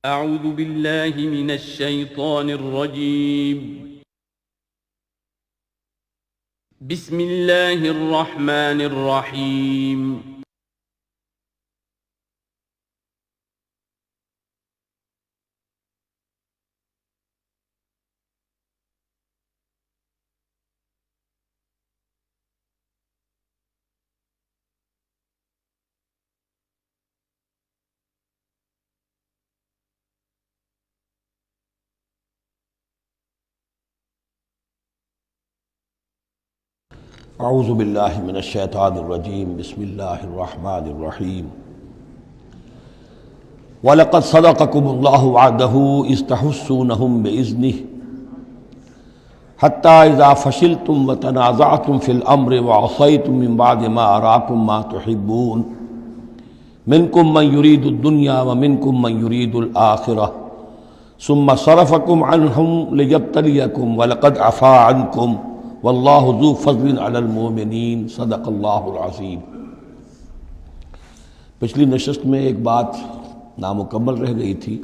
اعوذ باللہ من الشیطان الرجیم بسم اللہ الرحمن الرحیم اعوذ باللہ من الشیطان الرجیم بسم اللہ الرحمن الرحیم وَلَقَدْ صَدَقَكُمُ اللَّهُ وَعْدَهُ إِذْ تَحُسُّونَهُم بِإِذْنِهِ حَتَّى إِذَا فَشِلْتُمْ وَتَنَازَعْتُمْ فِي الْأَمْرِ وَعَصَيْتُمْ مِنْ بَعْدِ مَا أَرَاكُمْ مَا تُحِبُّونَ مِنْكُمْ مَنْ يُرِيدُ الدُّنْيَا وَمِنْكُمْ مَنْ يُرِيدُ الْآخِرَةَ ثُمَّ صَرَفَكُمْ عَنْهُمْ لِيَبْتَلِيَكُمْ وَلَقَدْ عَفَا عَنْكُمْ واللہ ذو فضل علی المؤمنین صدق اللہ العظیم۔ پچھلی نشست میں ایک بات نامکمل رہ گئی تھی۔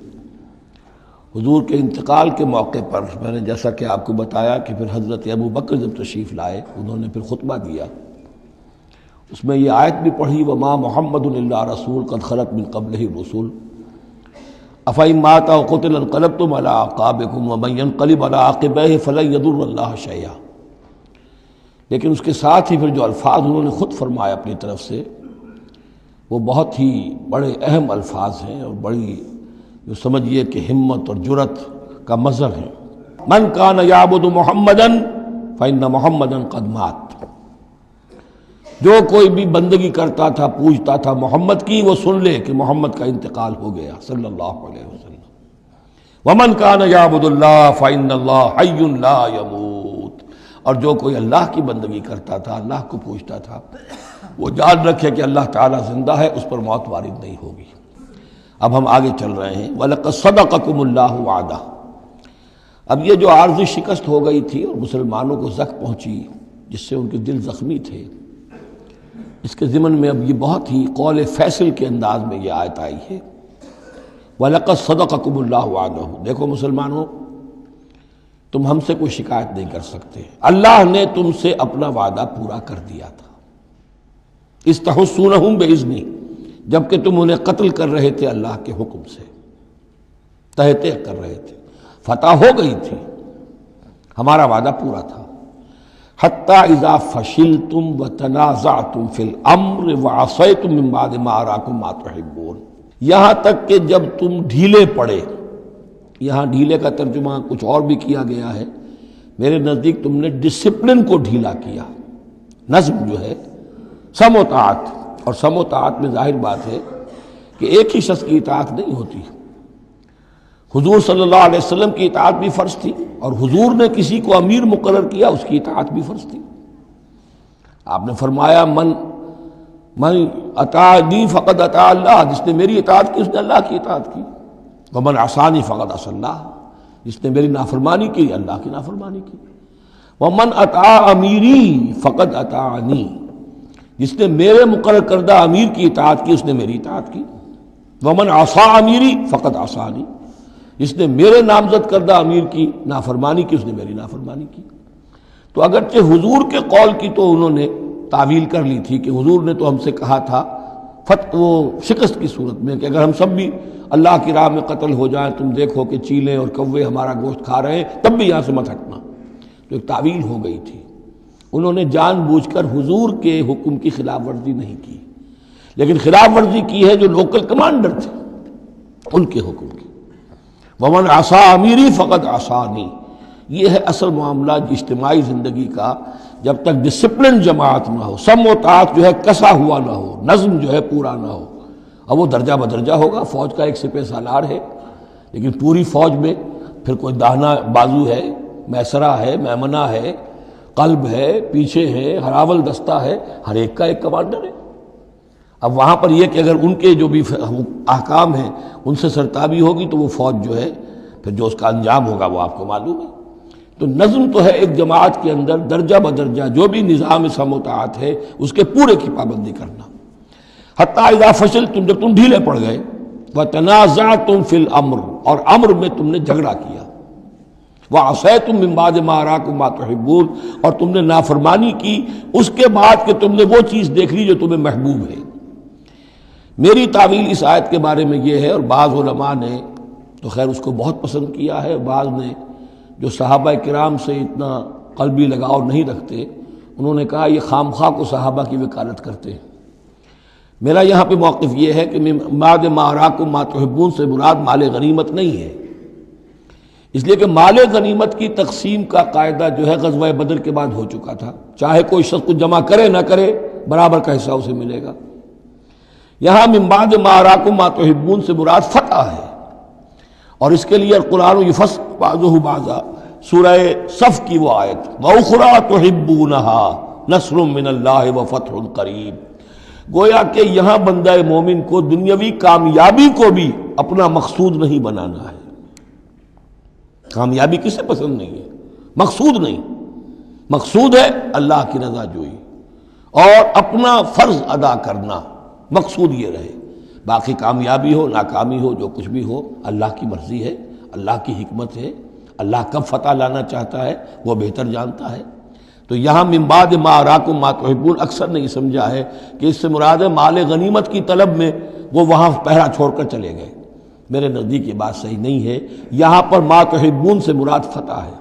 حضور کے انتقال کے موقع پر میں نے جیسا کہ آپ کو بتایا کہ پھر حضرت ابو بکر جب تشریف لائے انہوں نے پھر خطبہ دیا، اس میں یہ آیت بھی پڑھی وما محمد الا رسول قد خلت من قبلہ الرسل افإن مات أو قتل انقلبتم علی اعقابکم ومن ينقلب علی عقبیہ فلن یضر اللہ شیئا۔ لیکن اس کے ساتھ ہی پھر جو الفاظ انہوں نے خود فرمایا اپنی طرف سے وہ بہت ہی بڑے اہم الفاظ ہیں اور بڑی جو سمجھیے کہ ہمت اور جرت کا مظہر ہے۔ من کان یعبد محمدا فإن محمدا قد مات، جو کوئی بھی بندگی کرتا تھا پوجتا تھا محمد کی وہ سن لے کہ محمد کا انتقال ہو گیا صلی اللہ علیہ وسلم۔ ومن کان یعبد اللہ فإن اللہ حی لا یموت، اور جو کوئی اللہ کی بندگی کرتا تھا اللہ کو پوچھتا تھا وہ جان رکھے کہ اللہ تعالیٰ زندہ ہے، اس پر موت وارد نہیں ہوگی۔ اب ہم آگے چل رہے ہیں وَلَقَدْ صَدَقَكُمُ اللَّهُ وَعْدَهُ۔ اب یہ جو عارضی شکست ہو گئی تھی اور مسلمانوں کو زخم پہنچی جس سے ان کے دل زخمی تھے، اس کے ضمن میں اب یہ بہت ہی قول فیصل کے انداز میں یہ آیت آئی ہے وَلَقَدْ صَدَقَكُمُ اللَّهُ وَعْدَهُ۔ دیکھو مسلمانوں، تم ہم سے کوئی شکایت نہیں کر سکتے، اللہ نے تم سے اپنا وعدہ پورا کر دیا تھا۔ اِذْ تَحُسُّونَهُم بِإِذْنِهِ، جبکہ تم انہیں قتل کر رہے تھے اللہ کے حکم سے، تہتے کر رہے تھے، فتح ہو گئی تھی، ہمارا وعدہ پورا تھا۔ حَتَّى إِذَا فَشِلْتُمْ وَتَنَازَعْتُمْ فِي الْأَمْرِ وَعَصَيْتُمْ مِنْ بَعْدِ مَا أَرَاكُمْ مَا تُحِبُّونَ، یہاں تک کہ جب تم ڈھیلے پڑے، یہاں ڈھیلے کا ترجمہ کچھ اور بھی کیا گیا ہے، میرے نزدیک تم نے ڈسپلن کو ڈھیلا کیا۔ نظم جو ہے سم و طاعت، اور سم و طاعت میں ظاہر بات ہے کہ ایک ہی شخص کی اطاعت نہیں ہوتی۔ حضور صلی اللہ علیہ وسلم کی اطاعت بھی فرض تھی، اور حضور نے کسی کو امیر مقرر کیا اس کی اطاعت بھی فرض تھی۔ آپ نے فرمایا من اطاعنی فقد اطاع اللہ، جس نے میری اطاعت کی اس نے اللہ کی اطاعت کی۔ ومن عصانی فقد عصى اللہ، جس نے میری نافرمانی کی اللہ کی نافرمانی کی۔ ومن اطاع امیری فقد اطاعنی، جس نے میرے مقرر کردہ امیر کی اطاعت کی اس نے میری اطاعت کی۔ ومن عصى امیری فقد عصانی، جس نے میرے نامزد کردہ امیر کی نافرمانی کی اس نے میری نافرمانی کی۔ تو اگرچہ حضور کے قول کی تو انہوں نے تعویل کر لی تھی کہ حضور نے تو ہم سے کہا تھا وہ شکست کی صورت میں کہ اگر ہم سب بھی اللہ کی راہ میں قتل ہو جائیں، تم دیکھو کہ چیلیں اور کوے ہمارا گوشت کھا رہے ہیں، تب بھی یہاں سے مت ہٹنا۔ تو ایک تعویل ہو گئی تھی، انہوں نے جان بوجھ کر حضور کے حکم کی خلاف ورزی نہیں کی، لیکن خلاف ورزی کی ہے جو لوکل کمانڈر تھے ان کے حکم کی۔ ومن عصى امیری فقد عصانی، یہ ہے اصل معاملہ اجتماعی زندگی کا۔ جب تک ڈسپلن جماعت نہ ہو، سم و طاعت جو ہے کسا ہوا نہ ہو، نظم جو ہے پورا نہ ہو، اب وہ درجہ بدرجہ ہوگا۔ فوج کا ایک سپہ سالار ہے، لیکن پوری فوج میں پھر کوئی داہنا بازو ہے، میسرہ ہے، میمنہ ہے، قلب ہے، پیچھے ہے، ہراول دستہ ہے، ہر ایک کا ایک کمانڈر ہے۔ اب وہاں پر یہ کہ اگر ان کے جو بھی احکام ہیں ان سے سرتابی ہوگی تو وہ فوج جو ہے پھر جو اس کا انجام ہوگا وہ آپ کو معلوم ہے۔ تو نظم تو ہے ایک جماعت کے اندر درجہ بدرجہ جو بھی نظام سم و طاعت ہے اس کے پورے کی پابندی کرنا۔ حتیٰ اذا فشلتم، جب تم ڈھیلے پڑ گئے، وَتَنَازَعْتُمْ فِي الْأَمْرِ، اور امر میں تم نے جھگڑا کیا، وَعَصَيْتُمْ مِن بَعْدِ مَا أَرَاكُمْ مَا تُحِبُّونَ، اور تم نے نافرمانی کی اس کے بعد کہ تم نے وہ چیز دیکھ لی جو تمہیں محبوب ہے۔ میری تعویل اس آیت کے بارے میں یہ ہے، اور بعض علماء نے تو خیر اس کو بہت پسند کیا ہے، بعض نے جو صحابہ کرام سے اتنا قلبی لگاؤ نہیں رکھتے انہوں نے کہا یہ خام خواہ کو صحابہ کی وکالت کرتے ہیں۔ میرا یہاں پہ موقف یہ ہے کہ من بعد ما اراکم ما تحبون سے مراد مال غنیمت نہیں ہے، اس لیے کہ مال غنیمت کی تقسیم کا قاعدہ جو ہے غزوہ بدر کے بعد ہو چکا تھا، چاہے کوئی شخص کو جمع کرے نہ کرے برابر کا حصہ اسے ملے گا۔ یہاں من بعد ما اراکم ما تحبون سے مراد فتح ہے، اور اس کے لیے قرآن یفصل بعضہ بعضا، سورہ صف کی وہ آیت وَأُخْرَىٰ تُحِبُّونَهَا نَصْرٌ مِّنَ اللَّهِ وَفَتْحٌ قَرِیب، گویا کہ یہاں بندہ مومن کو دنیاوی کامیابی کو بھی اپنا مقصود نہیں بنانا ہے۔ کامیابی کسے پسند نہیں ہے؟ مقصود نہیں، مقصود ہے اللہ کی رضا جوئی اور اپنا فرض ادا کرنا، مقصود یہ رہے، باقی کامیابی ہو ناکامی ہو جو کچھ بھی ہو اللہ کی مرضی ہے، اللہ کی حکمت ہے، اللہ کب فتح لانا چاہتا ہے وہ بہتر جانتا ہے۔ تو یہاں من بعد ما اراکم ما تحبون اکثر نے یہ سمجھا ہے کہ اس سے مراد ہے مال غنیمت کی طلب میں وہ وہاں پہرا چھوڑ کر چلے گئے، میرے نزدیک یہ بات صحیح نہیں ہے، یہاں پر ما تحبون سے مراد فتح ہے۔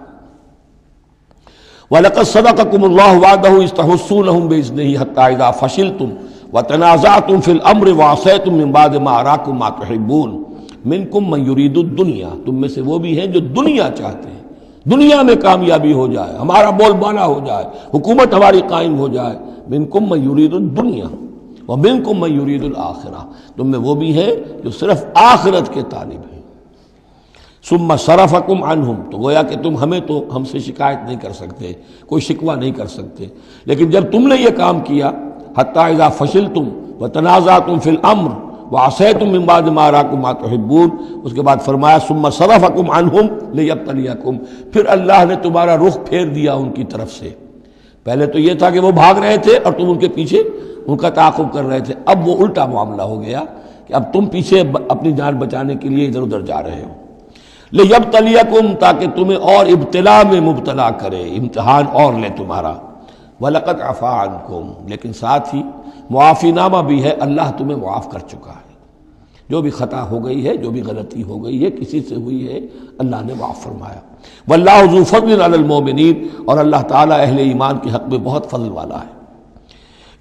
وَلَقَدْ صَدَقَكُمُ اللَّهُ وَعْدَهُ إِذْ تَحُسُّونَهُم بِإِذْنِهِ حَتَّىٰ إِذَا فَشِلْتُمْ وَتَنَازَعْتُمْ فِي الْأَمْرِ وَعَصَيْتُم مِّن بَعْدِ مَا أَرَاكُم مَّا تُحِبُّونَ مِنكُم مَّن يُرِيدُ الدُّنْيَا، تم میں سے وہ بھی ہیں جو دنیا چاہتے ہیں، دنیا میں کامیابی ہو جائے، ہمارا بول بالا ہو جائے، حکومت ہماری قائم ہو جائے۔ منکم من یرید الدنیا ومنکم من یرید الآخرہ، تم میں وہ بھی ہیں جو صرف آخرت کے طالب ہیں۔ ثم صرفکم عنہم، تو گویا کہ تم ہم سے شکایت نہیں کر سکتے، کوئی شکوہ نہیں کر سکتے، لیکن جب تم نے یہ کام کیا حتی اذا فشلتم وتنازعتم فی الامر وعصیتم من بعد ما اراکم ما تحبون، اس کے بعد فرمایا ثم صرفکم عنہم لیبتلیکم، پھر اللہ نے تمہارا رخ پھیر دیا ان کی طرف سے۔ پہلے تو یہ تھا کہ وہ بھاگ رہے تھے اور تم ان کے پیچھے ان کا تعاقب کر رہے تھے، اب وہ الٹا معاملہ ہو گیا کہ اب تم پیچھے اپنی جان بچانے کے لیے ادھر ادھر جا رہے ہو۔ لیبتلیکم، تاکہ تمہیں اور ابتلا میں مبتلا کرے، امتحان اور لے تمہارا۔ وَلَقَدْ عَفَا عَنْكُمْ، لیکن ساتھ ہی معافی نامہ بھی ہے، اللہ تمہیں معاف کر چکا ہے، جو بھی خطا ہو گئی ہے، جو بھی غلطی ہو گئی ہے، کسی سے ہوئی ہے، اللہ نے معاف فرمایا۔ وَاللَّهُ ذُو فَضْلٍ عَلَى الْمُؤْمِنِينَ، اور اللہ تعالیٰ اہل ایمان کے حق میں بہت فضل والا ہے۔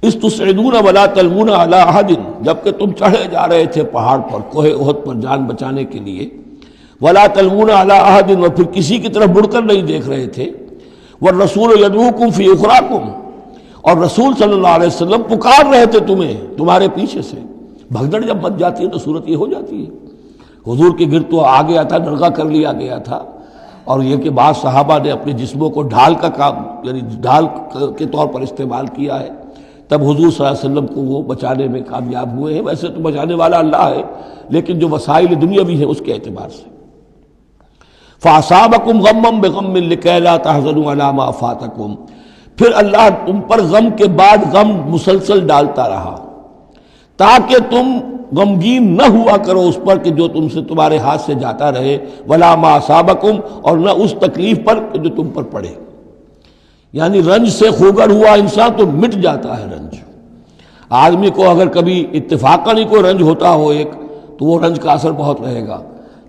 اِذْ تُصْعِدُونَ وَلَا تَلْوُونَ عَلَىٰ أَحَدٍ، جبکہ تم چڑھے جا رہے تھے پہاڑ پر، کوہ احد پر جان بچانے کے لیے، وَلَا تَلْوُونَ عَلَىٰ أَحَدٍ، اور پھر کسی کی طرف مڑ کر نہیں دیکھ رہے تھے، وَالرَّسُولُ يَدْعُوكُمْ فِي أُخْرَاكُمْ، اور رسول صلی اللہ علیہ وسلم پکار رہے تھے تمہیں تمہارے پیچھے سے۔ بھگدڑ جب مچ جاتی ہے تو صورت یہ ہو جاتی ہے۔ حضور کے گرد تو آ گیا تھا، نرغہ کر لیا گیا تھا، اور یہ کہ بعض صحابہ نے اپنے جسموں کو ڈھال کا کام، یعنی ڈھال کے طور پر استعمال کیا ہے، تب حضور صلی اللہ علیہ وسلم کو وہ بچانے میں کامیاب ہوئے ہیں۔ ویسے تو بچانے والا اللہ ہے، لیکن جو وسائل دنیاوی ہیں اس کے اعتبار سے۔ فَأَصَابَكُمْ غَمًّا بِغَمٍّ لِكَيْ لَا تَحْزَنُوا عَلَىٰ مَا فَاتَكُمْ، پھر اللہ تم پر غم کے بعد غم مسلسل ڈالتا رہا تاکہ تم غمگین نہ ہوا کرو اس پر کہ جو تم سے تمہارے ہاتھ سے جاتا رہے، وَلَا مَا أَصَابَكُمْ، اور نہ اس تکلیف پر جو تم پر پڑے۔ یعنی رنج سے خوگر ہوا انسان تو مٹ جاتا ہے رنج۔ آدمی کو اگر کبھی اتفاقاً ہی کوئی رنج ہوتا ہو ایک تو وہ رنج کا اثر بہت رہے گا،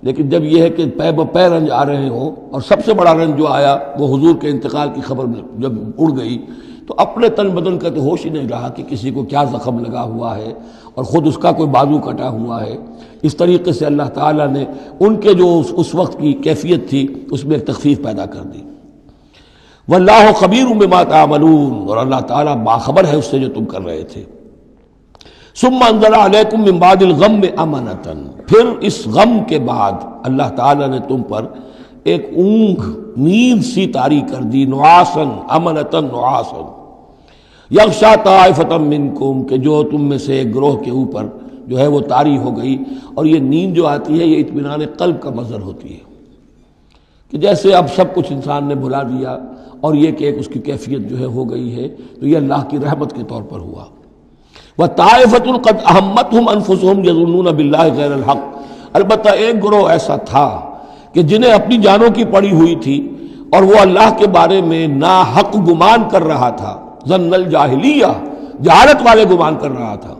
لیکن جب یہ ہے کہ پے بپے رنج آ رہے ہوں، اور سب سے بڑا رنج جو آیا وہ حضور کے انتقال کی خبر جب اڑ گئی تو اپنے تن بدن کا تو ہوش ہی نہیں رہا کہ کسی کو کیا زخم لگا ہوا ہے اور خود اس کا کوئی بازو کٹا ہوا ہے۔ اس طریقے سے اللہ تعالیٰ نے ان کے جو اس وقت کی کیفیت تھی اس میں ایک تخفیف پیدا کر دی۔ واللہ خبیر بما تعملون، اور اللہ تعالیٰ باخبر ہے اس سے جو تم کر رہے تھے۔ ثم انزل علیکم من بعد الغم امنۃ، پھر اس غم کے بعد اللہ تعالیٰ نے تم پر ایک اونگ، نیند سی طاری کر دی، نعاسن امنۃ نعاسن یغشا طائفۃ منکم، کہ جو تم میں سے ایک گروہ کے اوپر جو ہے وہ طاری ہو گئی۔ اور یہ نیند جو آتی ہے یہ اطمینان قلب کا مظہر ہوتی ہے، کہ جیسے اب سب کچھ انسان نے بھلا دیا اور یہ کہ ایک اس کی کیفیت جو ہے ہو گئی ہے، تو یہ اللہ کی رحمت کے طور پر ہوا۔ وَطَائِفَةٌ قَدْ أَهَمَّتْهُمْ أَنفُسُهُمْ يَظُنُّونَ بِاللَّهِ غَيْرَ الْحَقِّ، البتہ ایک گروہ ایسا تھا کہ جنہیں اپنی جانوں کی پڑی ہوئی تھی اور وہ اللہ کے بارے میں ناحق گمان کر رہا تھا، ظن الجاہلیہ، جہالت والے گمان کر رہا تھا.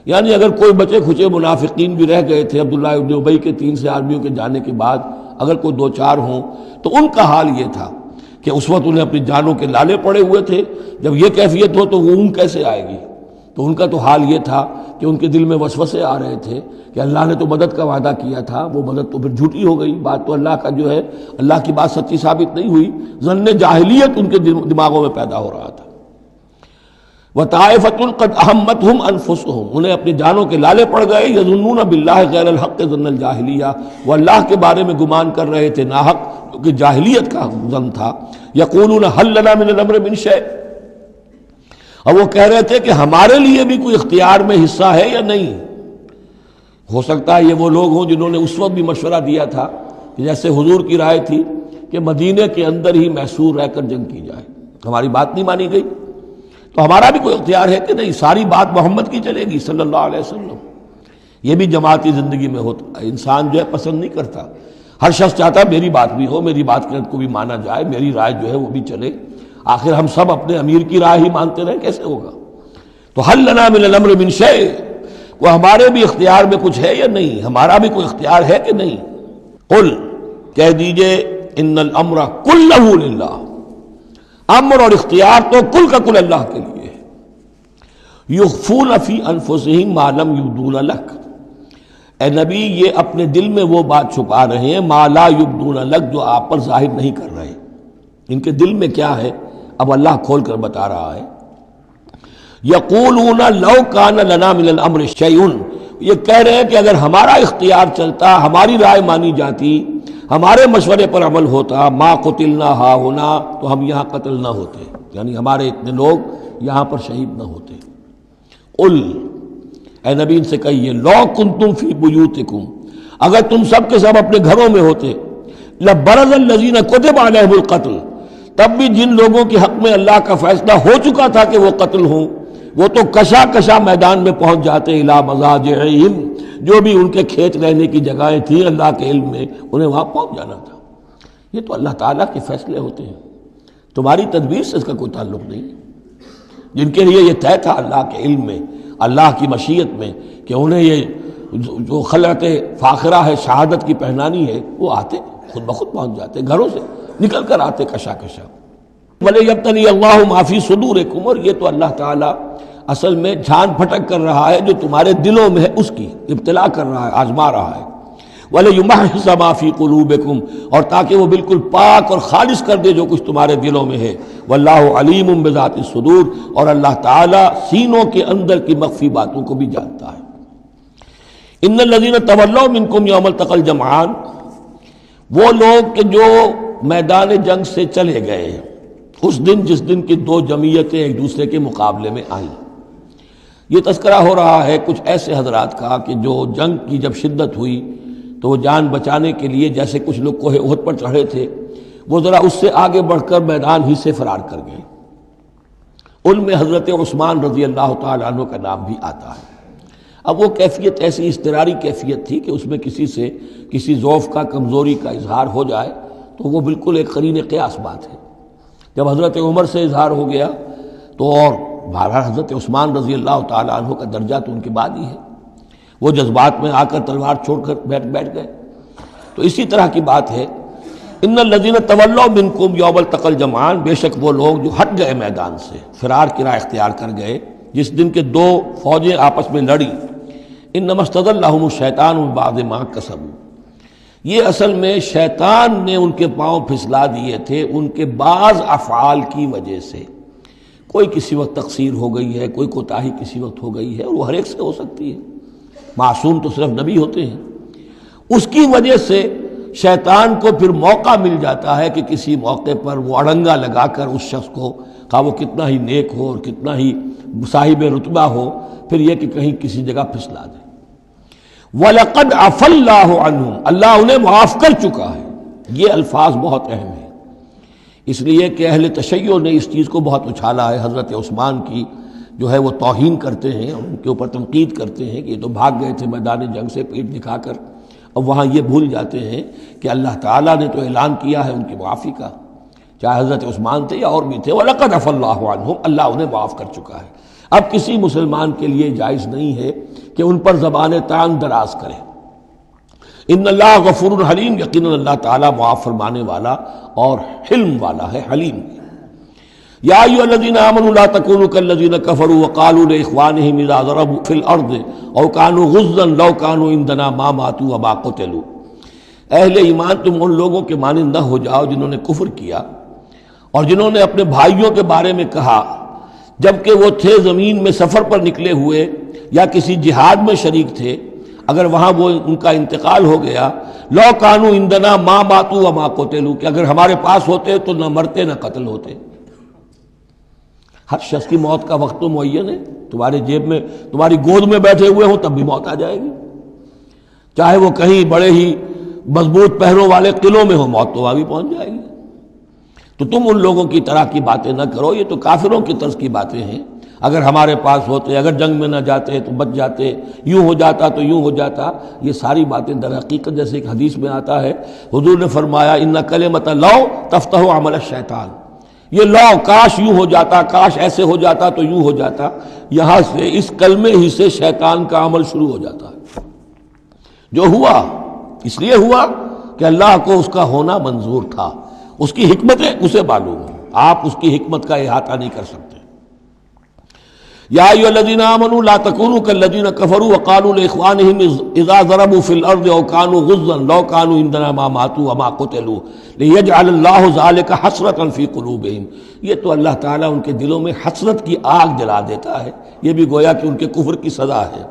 یعنی اگر کوئی بچے کھچے منافقین بھی رہ گئے تھے عبداللہ ابن ابی کے 3 سے آدمیوں کے جانے کے بعد، اگر کوئی 2-4 ہوں تو ان کا حال یہ تھا کہ اس وقت انہیں اپنی جانوں کے لالے پڑے ہوئے تھے. جب یہ کیفیت ہو تو وہ اون کیسے آئے گی؟ تو ان کا تو حال یہ تھا کہ ان کے دل میں وسوسے آ رہے تھے کہ اللہ نے تو مدد کا وعدہ کیا تھا، وہ مدد تو پھر جھوٹی ہو گئی، بات تو اللہ کا جو ہے اللہ کی بات سچی ثابت نہیں ہوئی. ظن جاہلیت ان کے دماغوں میں پیدا ہو رہا تھا. وَطَائِفَةٌ قَدْ أَهَمَّتْهُمْ أَنفُسُهُمْ، انہیں اپنی جانوں کے لالے پڑ گئے. يَظُنُّونَ بِاللَّهِ غَيْرَ الْحَقِّ ظَنَّ الْجَاهِلِيَّةِ، وہ اللہ کے بارے میں گمان کر رہے تھے ناحق، کیونکہ جاہلیت کا ظن تھا. يَقُولُونَ هَلْ لَنَا مِنَ الْأَمْرِ مِنْ شَيْءٍ، اور وہ کہہ رہے تھے کہ ہمارے لیے بھی کوئی اختیار میں حصہ ہے یا نہیں. ہو سکتا ہے یہ وہ لوگ ہوں جنہوں نے اس وقت بھی مشورہ دیا تھا کہ جیسے حضور کی رائے تھی کہ مدینے کے اندر ہی محصور رہ کر جنگ کی جائے، ہماری بات نہیں مانی گئی تو ہمارا بھی کوئی اختیار ہے کہ نہیں، ساری بات محمد کی چلے گی صلی اللہ علیہ وسلم. یہ بھی جماعتی زندگی میں ہوتا ہے، انسان جو ہے پسند نہیں کرتا، ہر شخص چاہتا ہے میری بات بھی ہو، میری بات کو بھی مانا جائے، میری رائے جو ہے وہ بھی چلے. آخر ہم سب اپنے امیر کی رائے ہی مانتے رہیں، کیسے ہوگا؟ تو حل لنا من الامر من شیء، وہ ہمارے بھی اختیار میں کچھ ہے یا نہیں، ہمارا بھی کوئی اختیار ہے کہ نہیں. قل، کہہ دیجئے، ان الامر کلہ للہ، امر اور اختیار تو کل کا کل اللہ کے لیے ہے. یخفون فی انفسہم ما لم یبدون لک، اے نبی یہ اپنے دل میں وہ بات چھپا رہے ہیں ما لا یبدون لک، جو آپ پر ظاہر نہیں کر رہے. ان کے دل میں کیا ہے اب اللہ کھول کر بتا رہا ہے. یقولون لو کان لنا من الامر شیء، یہ کہہ رہے ہیں کہ اگر ہمارا اختیار چلتا، ہماری رائے مانی جاتی، ہمارے مشورے پر عمل ہوتا، ما قتلنا ہاہنا، تو ہم یہاں قتل نہ ہوتے، یعنی ہمارے اتنے لوگ یہاں پر شہید نہ ہوتے. قل، اے نبی ان سے کہیے، لو کنتم فی بیوتکم، اگر تم سب کے سب اپنے گھروں میں ہوتے، لبرز الذین کتب علیہم القتل، تب بھی جن لوگوں کے حق میں اللہ کا فیصلہ ہو چکا تھا کہ وہ قتل ہوں، وہ تو کشا کشا میدان میں پہنچ جاتے، الی مضاجعہم، جو بھی ان کے کھیت رہنے کی جگہیں تھیں اللہ کے علم میں، انہیں وہاں پہنچ جانا تھا. یہ تو اللہ تعالیٰ کے فیصلے ہوتے ہیں، تمہاری تدبیر سے اس کا کوئی تعلق نہیں. جن کے لیے یہ طے تھا اللہ کے علم میں، اللہ کی مشیت میں، کہ انہیں یہ جو خلعت فاخرہ ہے، شہادت کی پہنانی ہے، وہ آتے خود بخود پہنچ جاتے، گھروں سے نکل کر آتے کشا کشا. وَلِيَبْتَلِيَ اللَّهُ مَا فِي صُدُورِكُمْ، اور یہ تو اللہ تعالیٰ اصل میں جھان پھٹک کر رہا ہے جو تمہارے دلوں میں ہے، اس کی ابتلا کر رہا ہے، آزما رہا ہے. وَلِيُمَحِّصَ مَا فِي قُلُوبِكُمْ، اور تاکہ وہ بالکل پاک اور خالص کر دے جو کچھ تمہارے دلوں میں ہے. وَاللَّهُ عَلِيمٌ بِذَاتِ الصُّدُورِ، اور اللہ تعالیٰ سینوں کے اندر کی مخفی باتوں کو بھی جانتا ہے. ان الذین تولوا منکم یوم التقى الجمعان، وہ لوگ کہ جو میدان جنگ سے چلے گئے اس دن جس دن کی 2 جمعیتیں ایک دوسرے کے مقابلے میں آئیں. یہ تذکرہ ہو رہا ہے کچھ ایسے حضرات کا کہ جو جنگ کی جب شدت ہوئی تو وہ جان بچانے کے لیے، جیسے کچھ لوگ کوہ احد پر چڑھے تھے، وہ ذرا اس سے آگے بڑھ کر میدان ہی سے فرار کر گئے. ان میں حضرت عثمان رضی اللہ تعالیٰ عنہ کا نام بھی آتا ہے. اب وہ کیفیت ایسی اضطراری کیفیت تھی کہ اس میں کسی سے کسی ضعف کا، کمزوری کا اظہار ہو جائے تو وہ بالکل ایک قرین قیاس بات ہے. جب حضرت عمر سے اظہار ہو گیا تو اور بہرحال حضرت عثمان رضی اللہ تعالیٰ عنہ کا درجہ تو ان کے بعد ہی ہے، وہ جذبات میں آ کر تلوار چھوڑ کر بیٹھ گئے. تو اسی طرح کی بات ہے. ان الذین تولوا منکم یوم التقى الجمعان، بے شک وہ لوگ جو ہٹ گئے میدان سے، فرار کی راہ اختیار کر گئے جس دن کے 2 فوجیں آپس میں لڑی. انما استزلهم الشیطان من بعد ما کسبوا، یہ اصل میں شیطان نے ان کے پاؤں پھسلا دیے تھے ان کے بعض افعال کی وجہ سے. کوئی کسی وقت تقصیر ہو گئی ہے، کوئی کوتاہی کسی وقت ہو گئی ہے، اور وہ ہر ایک سے ہو سکتی ہے، معصوم تو صرف نبی ہوتے ہیں. اس کی وجہ سے شیطان کو پھر موقع مل جاتا ہے کہ کسی موقع پر وہ اڑنگا لگا کر اس شخص کو، خواہ وہ کتنا ہی نیک ہو اور کتنا ہی صاحب رتبہ ہو، پھر یہ کہ کہیں کسی جگہ پھسلا دے. وَلَقَدْ عَفَا اللَّهُ عَنْهُمْ، اللہ انہیں معاف کر چکا ہے. یہ الفاظ بہت اہم ہیں، اس لیے کہ اہل تشیع نے اس چیز کو بہت اچھالا ہے. حضرت عثمان کی جو ہے وہ توہین کرتے ہیں اور ان کے اوپر تنقید کرتے ہیں کہ یہ تو بھاگ گئے تھے میدان جنگ سے پیٹ دکھا کر، اب وہاں یہ بھول جاتے ہیں کہ اللہ تعالیٰ نے تو اعلان کیا ہے ان کی معافی کا، چاہے حضرت عثمان تھے یا اور بھی تھے، وَلَقَدْ عَفَا اللَّهُ عَنْهُمْ، اللہ انہیں معاف کر چکا ہے۔ اب کسی مسلمان کے لیے جائز نہیں ہے کہ ان پر زبان تان دراز کرے۔ ان اللہ غفور حلیم، یقیناً اللہ تعالیٰ معاف فرمانے والا اور حلم والا ہے، حلیم۔ یا ایھا الذین آمنوا لا تکونوا کالذین کفروا وقالوا لاخوانہم اذا ضربوا فی الارض او کانوا غزا لو کانوا عندنا ما ماتوا وما قتلوا، اہل ایمان تم ان لوگوں کے مانند نہ ہو جاؤ جنہوں نے کفر کیا اور جنہوں نے اپنے بھائیوں کے بارے میں کہا جبکہ وہ تھے زمین میں سفر پر نکلے ہوئے یا کسی جہاد میں شریک تھے، اگر وہاں وہ ان کا انتقال ہو گیا، لو کانوا عندنا ما ماتوا وما قتلوا، کہ اگر ہمارے پاس ہوتے تو نہ مرتے نہ قتل ہوتے۔ ہر شخص کی موت کا وقت تو معین ہے، تمہارے جیب میں، تمہاری گود میں بیٹھے ہوئے ہوں تب بھی موت آ جائے گی، چاہے وہ کہیں بڑے ہی مضبوط پہروں والے قلعوں میں ہو، موت تو وہاں بھی پہنچ جائے گی۔ تو تم ان لوگوں کی طرح کی باتیں نہ کرو، یہ تو کافروں کی طرز کی باتیں ہیں، اگر ہمارے پاس ہوتے، اگر جنگ میں نہ جاتے تو بچ جاتے، یوں ہو جاتا تو یوں ہو جاتا، یہ ساری باتیں در حقیقت جیسے ایک حدیث میں آتا ہے، حضور نے فرمایا ان کلمۃ لو تفتح عمل الشیطان، یہ لو کاش یوں ہو جاتا، کاش ایسے ہو جاتا تو یوں ہو جاتا، یہاں سے اس کلمے ہی سے شیطان کا عمل شروع ہو جاتا ہے۔ جو ہوا اس لیے ہوا کہ اللہ کو اس کا ہونا منظور تھا، اس کی حکمتیں اسے معلوم ہیں، آپ اس کی حکمت کا احاطہ نہیں کر سکتے۔ یا ایھا الذین آمنوا لا تکونوا کالذین کفروا وقالوا لاخوانہم اذا ضربوا فی الارض او کانوا غزا لو کانوا عندنا ما ماتوا وما قتلوا لیجعل اللہ ذلک حسرۃ فی قلوبہم، یہ تو اللہ تعالیٰ ان کے دلوں میں حسرت کی آگ جلا دیتا ہے، یہ بھی گویا کہ ان کے کفر کی سزا ہے۔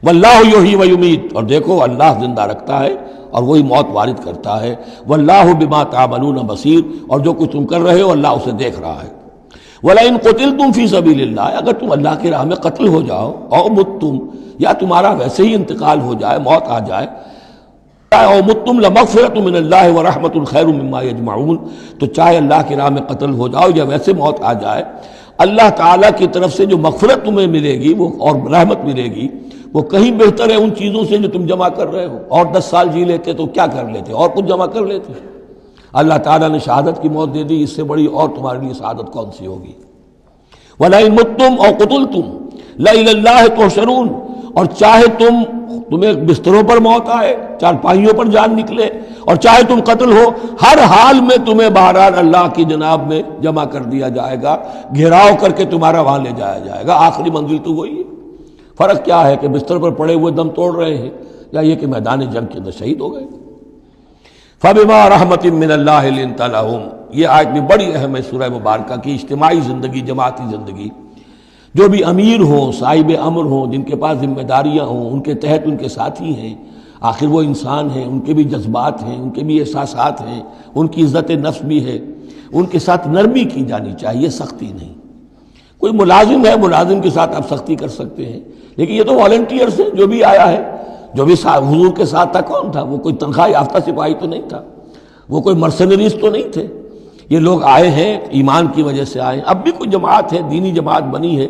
واللہ یحیی و یمیت، اور دیکھو اللہ زندہ رکھتا ہے اور وہی موت وارد کرتا ہے۔ واللہ بما تعملون بصیر، اور جو کچھ تم کر رہے ہو اللہ اسے دیکھ رہا ہے۔ وَلَئِن قُتِلْتُمْ فِي سَبِيلِ اللَّهِ، اگر تم اللہ کی راہ میں قتل ہو جاؤ، او متم، یا تمہارا ویسے ہی انتقال ہو جائے، موت آ جائے، او متم لمغفرۃ من اللہ ورحمۃ خیر مما یجمعون، تو چاہے اللہ کی راہ میں قتل ہو جاؤ یا ویسے موت آ جائے، اللہ تعالیٰ کی طرف سے جو مغفرت تمہیں ملے گی وہ اور رحمت ملے گی وہ کہیں بہتر ہے ان چیزوں سے جو تم جمع کر رہے ہو۔ اور 10 سال جی لیتے تو کیا کر لیتے، اور کچھ جمع کر لیتے، اللہ تعالیٰ نے شہادت کی موت دے دی، اس سے بڑی اور تمہارے لیے سعادت کون سی ہوگی۔ وَلَئِن مُتُّمْ أَوْ قُتِلْتُمْ لَإِلَى اللَّهِ تُحْشَرُونَ، اور چاہے تمہیں بستروں پر موت آئے، چارپائیوں پر جان نکلے، اور چاہے تم قتل ہو، ہر حال میں تمہیں بہرحال اللہ کی جناب میں جمع کر دیا جائے گا، گھیراؤ کر کے تمہارا وہاں لے جایا جائے گا، آخری منزل تو وہی ہے۔ فرق کیا ہے کہ بستر پر پڑے ہوئے دم توڑ رہے ہیں یا یہ کہ میدان جنگ کے اندر شہید ہو گئے۔ فَبِمَا رَحْمَةٍ مِّنَ اللَّهِ لِنتَ لَهُمْ، یہ آیت بھی بڑی اہم ہے سورہ مبارکہ کی، اجتماعی زندگی، جماعتی زندگی، جو بھی امیر ہوں، صاحب امر ہوں، جن کے پاس ذمہ داریاں ہوں، ان کے تحت ان کے ساتھی ہیں، آخر وہ انسان ہیں، ان کے بھی جذبات ہیں، ان کے بھی احساسات ہیں، ان کی عزت نفس بھی ہے، ان کے ساتھ نرمی کی جانی چاہیے، سختی نہیں۔ کوئی ملازم ہے، ملازم کے ساتھ آپ سختی کر سکتے ہیں، لیکن یہ تو والنٹیئرس ہے، جو بھی آیا ہے، جو بھی حضور کے ساتھ تھا، کون تھا وہ؟ کوئی تنخواہ یافتہ سپاہی تو نہیں تھا، وہ کوئی مرسنریز تو نہیں تھے، یہ لوگ آئے ہیں ایمان کی وجہ سے آئے ہیں۔ اب بھی کوئی جماعت ہے، دینی جماعت بنی ہے،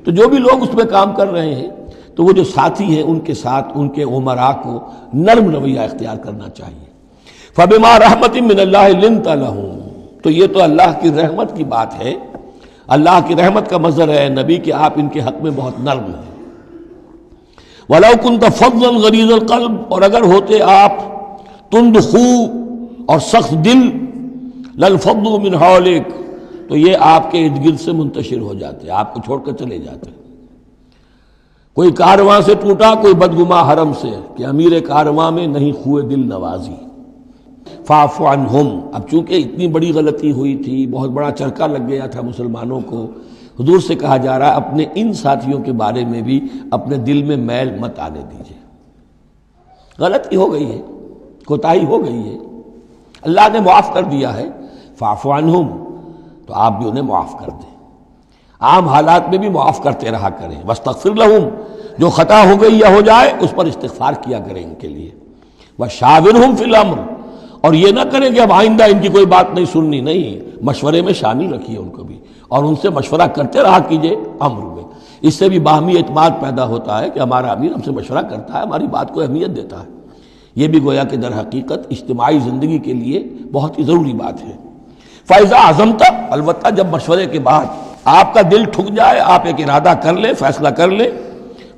تو جو بھی لوگ اس میں کام کر رہے ہیں تو وہ جو ساتھی ہیں ان کے ساتھ ان کے امراء کو نرم رویہ اختیار کرنا چاہیے۔ فَبِمَا رَحْمَةٍ مِّنَ اللَّهِ لِنتَ لَهُمْ، تو یہ تو اللہ کی رحمت کی بات ہے، اللہ کی رحمت کا مظہر ہے نبی کہ آپ ان کے حق میں بہت نرم ہیں۔ وَلَوْ كُنْتَ فَظًّا غَلِيظَ الْقَلْبِ، اور اگر ہوتے آپ تند خو اور سخت دل، لَانفَضُّوا مِنْ حَوْلِكَ، تو یہ آپ کے ارد گرد سے منتشر ہو جاتے، آپ کو چھوڑ کر چلے جاتے۔ کوئی کارواں سے ٹوٹا، کوئی بدگما حرم سے، کہ امیر کارواں میں نہیں خوئے دل نوازی۔ فاعف عنہم، اب چونکہ اتنی بڑی غلطی ہوئی تھی، بہت بڑا چرکا لگ گیا تھا مسلمانوں کو، حضور سے کہا جا رہا ہے اپنے ان ساتھیوں کے بارے میں بھی اپنے دل میں میل مت آنے دیجیے، غلطی ہو گئی ہے، کوتاہی ہو گئی ہے، اللہ نے معاف کر دیا ہے، فاعف عنہم، تو آپ بھی انہیں معاف کر دیں، عام حالات میں بھی معاف کرتے رہا کریں۔ واستغفر لہم، جو خطا ہو گئی یا ہو جائے اس پر استغفار کیا کریں ان کے لیے۔ وشاورہم فی الامر، اور یہ نہ کریں کہ اب آئندہ ان کی کوئی بات نہیں سننی، نہیں، مشورے میں شامل رکھیے ان کو بھی، اور ان سے مشورہ کرتے رہا کیجیے امر میں، اس سے بھی باہمی اعتماد پیدا ہوتا ہے کہ ہمارا امیر ہم سے مشورہ کرتا ہے، ہماری بات کو اہمیت دیتا ہے۔ یہ بھی گویا کہ در حقیقت اجتماعی زندگی کے لیے بہت ہی ضروری بات ہے۔ فَإِذَا عَزَمْتَ، البتہ جب مشورے کے بعد آپ کا دل ٹھک جائے، آپ ایک ارادہ کر لیں، فیصلہ کر لیں،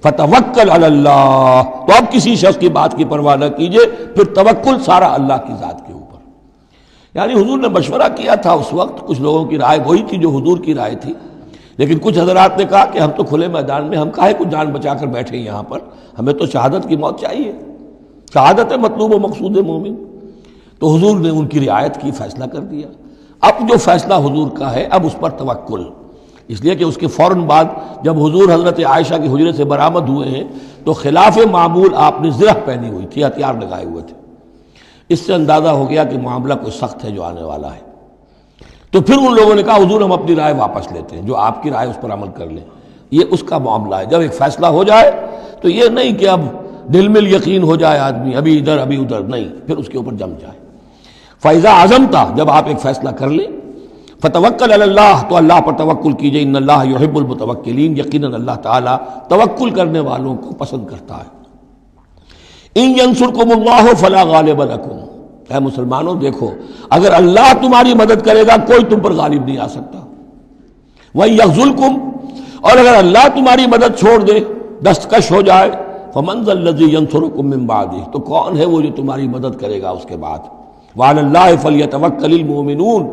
فَتَوَكَّلْ عَلَى اللَّهِ، تو اب کسی شخص کی بات کی پرواہ نہ کیجئے، پھر توکل سارا اللہ کی ذات کے اوپر۔ یعنی حضور نے مشورہ کیا تھا اس وقت، کچھ لوگوں کی رائے وہی تھی جو حضور کی رائے تھی، لیکن کچھ حضرات نے کہا کہ ہم تو کھلے میدان میں، ہم کاہے کو جان بچا کر بیٹھے یہاں پر، ہمیں تو شہادت کی موت چاہیے، شہادت مطلوب و مقصود مومن۔ تو حضور نے ان کی رعایت کی، فیصلہ کر دیا۔ اب جو فیصلہ حضور کا ہے، اب اس پر توکل، اس لیے کہ اس کے فوراً بعد جب حضور حضرت عائشہ کے حجرے سے برآمد ہوئے ہیں تو خلاف معمول آپ نے زرہ پہنی ہوئی تھی، ہتھیار لگائے ہوئے تھے۔ اس سے اندازہ ہو گیا کہ معاملہ کوئی سخت ہے جو آنے والا ہے۔ تو پھر ان لوگوں نے کہا حضور ہم اپنی رائے واپس لیتے ہیں، جو آپ کی رائے اس پر عمل کر لیں۔ یہ اس کا معاملہ ہے، جب ایک فیصلہ ہو جائے تو یہ نہیں کہ اب دل میں یقین ہو جائے آدمی، ابھی ادھر ابھی ادھر، نہیں، پھر اس کے اوپر جم جائے۔ فَإِذَا عَزَمْتَ، جب آپ ایک فیصلہ کر لیں، فَتَوَكَّلْ عَلَى اللَّهِ، تو اللہ پر توکل کیجئے، ان اللہ یحب المتوکلین، یقیناً اللہ تعالیٰ توکل کرنے والوں کو پسند کرتا ہے۔ ان ینصرکم اللہ فلا غالب لکم، اے مسلمانوں دیکھو، اگر اللہ تمہاری مدد کرے گا کوئی تم پر غالب نہیں آ سکتا۔ وَإِن یخذلکم، اور اگر اللہ تمہاری مدد چھوڑ دے، دستکش ہو جائے، فَمَنْ ذَا الَّذِي يَنصُرُكُم مِّن بَعْدِهِ، تو کون ہے وہ جو تمہاری مدد کرے گا اس کے بعد۔ وَعَلَى اللَّهِ فَلْيَتَوَكَّلِ الْمُؤْمِنُونَ،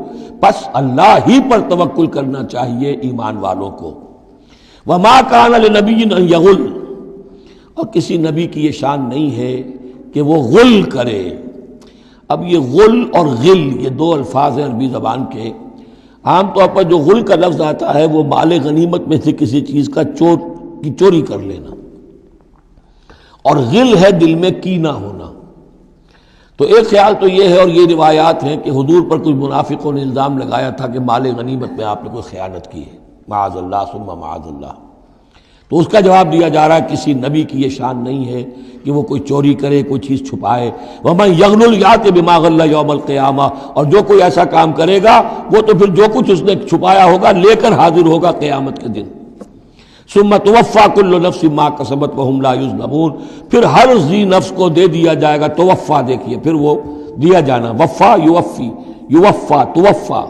پس اللہ ہی پر توکل کرنا چاہیے ایمان والوں کو۔ وَمَا كَانَ لِنَبِيٍّ أَن يَغُلَّ، اور کسی نبی کی یہ شان نہیں ہے کہ وہ غل کرے۔ اب یہ غل اور غل، یہ دو الفاظ ہیں عربی زبان کے۔ عام طور پر جو غل کا لفظ آتا ہے وہ مال غنیمت میں سے کسی چیز کا چوری کر لینا، اور غل ہے دل میں کینہ ہونا۔ تو ایک خیال تو یہ ہے، اور یہ روایات ہیں کہ حضور پر کچھ منافقوں نے الزام لگایا تھا کہ مال غنیمت میں آپ نے کوئی خیانت کی ہے، معاذ اللہ ثم معاذ اللہ۔ تو اس کا جواب دیا جا رہا ہے کسی نبی کی یہ شان نہیں ہے کہ وہ کوئی چوری کرے، کوئی چیز چھپائے۔ وَمَن يَغْلُلْ يَأْتِ بِمَا غَلَّ يَوْمَ الْقِيَامَةِ، اور جو کوئی ایسا کام کرے گا وہ تو پھر جو کچھ اس نے چھپایا ہوگا لے کر حاضر ہوگا قیامت کے دن۔ ثُمَّ تُوَفَّىٰ كُلُّ نَفْسٍ مَّا كَسَبَتْ وَهُمْ لَا يُظْلَمُونَ، پھر ہر ذی نفس کو دے دیا جائے گا۔ توفا دیکھیے، پھر وہ دیا جانا، وفا یوفی، یوفا توفا،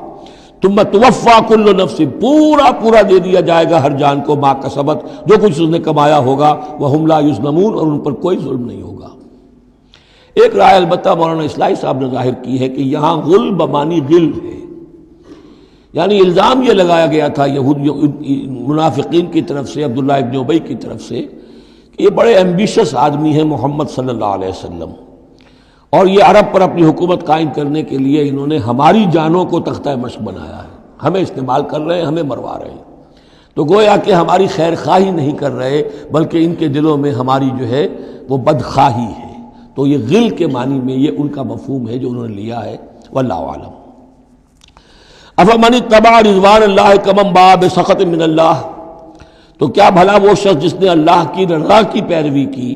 ثم توفا کل نفس، پورا دے دیا جائے گا ہر جان کو، ما کسبت، جو کچھ اس نے کمایا ہوگا، وہم لا یظلمون، اور ان پر کوئی ظلم نہیں ہوگا۔ ایک رائے البتہ مولانا اصلاحی صاحب نے ظاہر کی ہے کہ یہاں غل بمانی غل ہے، یعنی الزام یہ لگایا گیا تھا منافقین کی طرف سے، عبداللہ ابن ابی کی طرف سے، کہ یہ بڑے ایمبیشس آدمی ہیں محمد صلی اللہ علیہ وسلم، اور یہ عرب پر اپنی حکومت قائم کرنے کے لیے انہوں نے ہماری جانوں کو تختہ مشق بنایا ہے، ہمیں استعمال کر رہے ہیں، ہمیں مروا رہے ہیں۔ تو گویا کہ ہماری خیر خواہی نہیں کر رہے، بلکہ ان کے دلوں میں ہماری جو ہے وہ بدخواہی ہے۔ تو یہ غل کے معنی میں یہ ان کا مفہوم ہے جو انہوں نے لیا ہے، واللہ اعلم۔ افمن اتبع رضوان اللہ کمن باء بسخط من اللہ، تو کیا بھلا وہ شخص جس نے اللہ کی رضا کی پیروی کی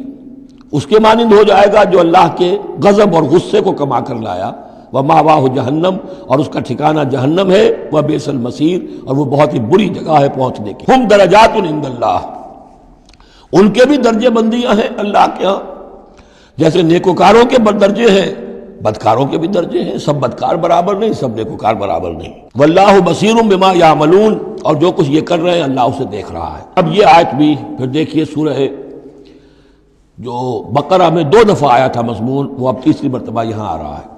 اس کے مانند ہو جائے گا جو اللہ کے غضب اور غصے کو کما کر لایا۔ ومأواہ جہنم، اور اس کا ٹھکانہ جہنم ہے، وبئس المصیر، اور وہ بہت ہی بری جگہ ہے پہنچنے کی۔ ہم درجات عند اللہ، ان کے بھی درجے بندیاں ہیں اللہ کے ہاں، جیسے نیکوکاروں کے درجے ہیں بدکاروں کے بھی درجے ہیں، سب بدکار برابر نہیں، سب نیکوکار برابر نہیں۔ واللہ بصیر بما یعملون، اور جو کچھ یہ کر رہے ہیں اللہ اسے دیکھ رہا ہے۔ اب یہ آیت بھی پھر دیکھیے، سورہ جو بقرہ میں 2 دفعہ آیا تھا مضمون، وہ اب تیسری مرتبہ یہاں آ رہا ہے۔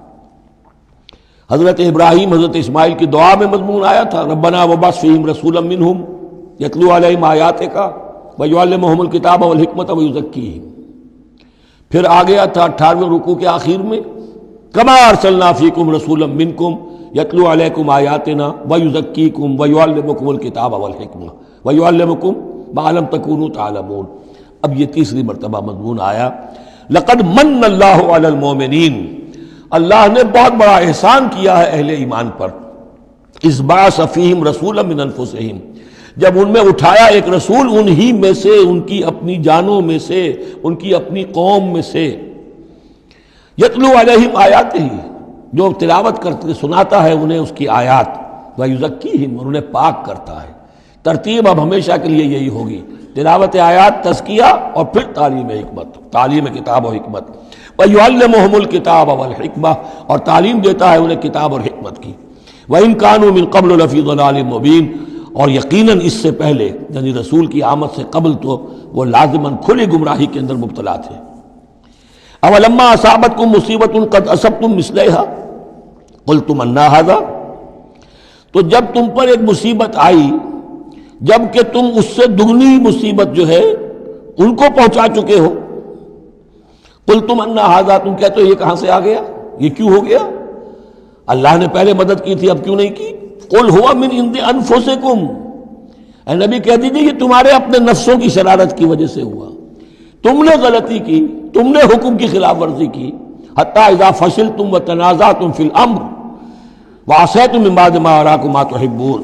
حضرت ابراہیم حضرت اسماعیل کی دعا میں مضمون آیا تھا، ربنا وبعث فیہم رسولا منہم یتلو علیہم آیاتک ویعلمہم الکتاب والحکمۃ ویزکیہم۔ پھر آ گیا تھا 18ویں رکوع کے آخر میں، کما ارسلنا فیکم رسولا منکم یتلو علیکم آیاتنا ویزکیکم ویعلمکم الکتاب والحکمہ ویعلمکم ما لم تکونوا تعلمون۔ اب یہ تیسری مرتبہ مضمون آیا، لقد من اللہ علی المؤمنین، اللہ نے بہت بڑا احسان کیا ہے اہل ایمان پر، اذ بعث فیہم رسولا من انفسہم، جب ان میں اٹھایا ایک رسول انہی میں سے، ان کی اپنی جانوں میں سے، ان کی اپنی قوم میں سے، یتلو علیہم آیاتہ، جو تلاوت کرتے سناتا ہے انہیں اس کی آیات، ویزکیہم، اور انہیں پاک کرتا ہے۔ ترتیب اب ہمیشہ کے لیے یہی ہوگی، تلاوت آیات، تزکیہ، اور پھر تعلیم حکمت، تعلیم کتاب و حکمت۔ وَيُعَلِّمُهُمُ الْكِتَابَ وَالْحِكْمَةَ، اور تعلیم دیتا ہے انہیں کتاب اور حکمت کی۔ وَإِن كَانُوا مِن قَبْلُ لَفِي ضَلَالٍ مُبِينٍ، اور یقیناً اس سے پہلے یعنی رسول کی آمد سے قبل تو وہ لازماً کھلی گمراہی کے اندر مبتلا تھے۔ اولما اصابتکم مصیبۃ قد اصبتم مثلھا قلتم انا ھذا، تو جب تم پر ایک مصیبت آئی جب کہ تم اس سے دگنی مصیبت جو ہے ان کو پہنچا چکے ہو، قلتم انا ھذا، تم کہتے ہو یہ کہاں سے آ گیا، یہ کیوں ہو گیا، اللہ نے پہلے مدد کی تھی اب کیوں نہیں کی۔ قل ھو من عند انفسکم، اے نبی کہہ دیجیے یہ تمہارے اپنے نفسوں کی شرارت کی وجہ سے ہوا، تم نے غلطی کی، تم نے حکم کی خلاف ورزی کی۔ حتی اذا فشلتم وتنازعتم فی الامر وعصیتم من بعد ما اراکم ما تحبون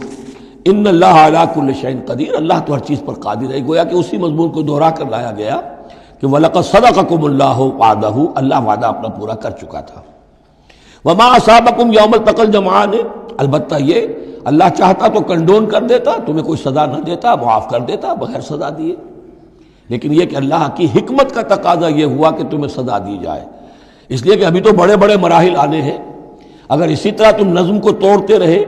ان اللہ علی کل شیء قدیر، اللہ تو ہر چیز پر قادر ہے۔ گویا کہ اسی مضمون کو دوہرا کر لایا گیا کہ وَلَقَدْ صَدَقَكُمُ اللَّهُ وَعْدَهُ، اللہ وعدہ اپنا پورا کر چکا تھا۔ وَمَا أَصَابَكُمْ يَوْمَ الْتَقَى الْجَمْعَانِ، البتہ یہ اللہ چاہتا تو کنڈون کر دیتا، تمہیں کوئی سزا نہ دیتا، معاف کر دیتا بغیر سزا دیے، لیکن یہ کہ اللہ کی حکمت کا تقاضا یہ ہوا کہ تمہیں سزا دی جائے، اس لیے کہ ابھی تو بڑے بڑے مراحل آنے ہیں۔ اگر اسی طرح تم نظم کو توڑتے رہے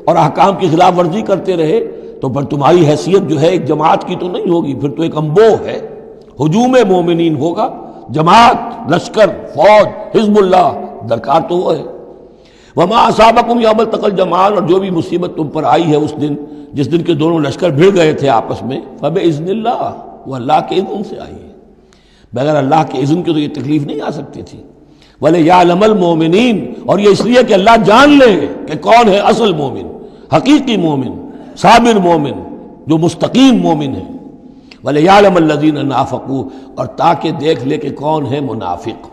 اور احکام کی خلاف ورزی کرتے رہے تو پھر تمہاری حیثیت جو ہے ایک جماعت کی تو نہیں ہوگی، پھر تو ایک انبوہ ہے، ہجوم مومنین ہوگا، جماعت، لشکر، فوج، حزب اللہ درکار تو وہ ہے۔ وما اصابکم یوم التقى الجمعان، اور جو بھی مصیبت تم پر آئی ہے اس دن جس دن کے دونوں لشکر بھڑ گئے تھے آپس میں، فباذن اللہ، وہ اللہ کے اذن سے آئی ہے، بغیر اللہ کے اذن کے تو یہ تکلیف نہیں آ سکتی تھی۔ وَلِيَعْلَمَ الْمُؤْمِنِينَ، اور یہ اس لیے کہ اللہ جان لے کہ کون ہے اصل مومن، حقیقی مومن، صابر مومن، جو مستقیم مومن ہے۔ وَلِيَعْلَمَ الَّذِينَ نَافَقُوا، اور تاکہ دیکھ لے کہ کون ہے منافق،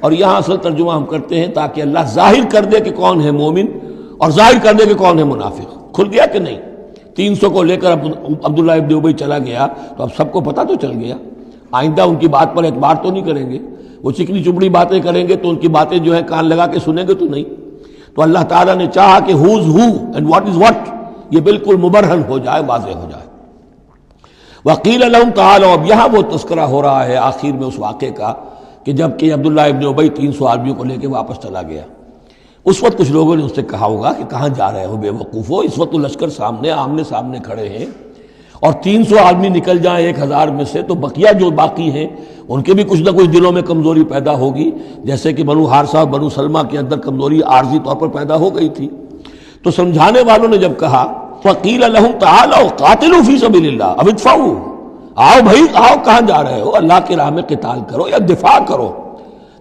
اور یہاں اصل ترجمہ ہم کرتے ہیں تاکہ اللہ ظاہر کر دے کہ کون ہے مومن اور ظاہر کر دے کہ کون ہے منافق۔ کھل گیا کہ نہیں؟ 300 کو لے کر عبداللہ ابن ابی چلا گیا تو اب سب کو پتہ تو چل گیا، آئندہ ان کی بات پر اعتبار تو نہیں کریں گے، وہ چکنی چپڑی باتیں کریں گے تو ان کی باتیں جو ہے کان لگا کے سنیں گے تو نہیں۔ تو اللہ تعالیٰ نے چاہا کہ who's who and what is what یہ بالکل مبرہن ہو جائے، واضح ہو جائے۔ وقیل لہم تعالوا، اب یہاں وہ تذکرہ ہو رہا ہے آخر میں اس واقعے کا کہ جب کہ عبداللہ ابن ابی 300 آدمیوں کو لے کے واپس چلا گیا، اس وقت کچھ لوگوں نے اس سے کہا ہوگا کہ کہاں جا رہے ہو بے وقوفو، اس وقت تو لشکر سامنے آمنے سامنے کھڑے ہیں اور 300 آدمی نکل جائیں 1000 میں سے تو بقیہ جو باقی ہیں ان کے بھی کچھ نہ کچھ دلوں میں کمزوری پیدا ہوگی، جیسے کہ بنو حارثہ اور بنو سلمہ کے اندر کمزوری عارضی طور پر پیدا ہو گئی تھی۔ تو سمجھانے والوں نے جب کہا وقیل لہم تعالوا قاتلوا فی سبیل اللہ، اب ادفعوا، آؤ بھائی آؤ، کہاں جا رہے ہو، اللہ کی راہ میں قتال کرو یا دفاع کرو،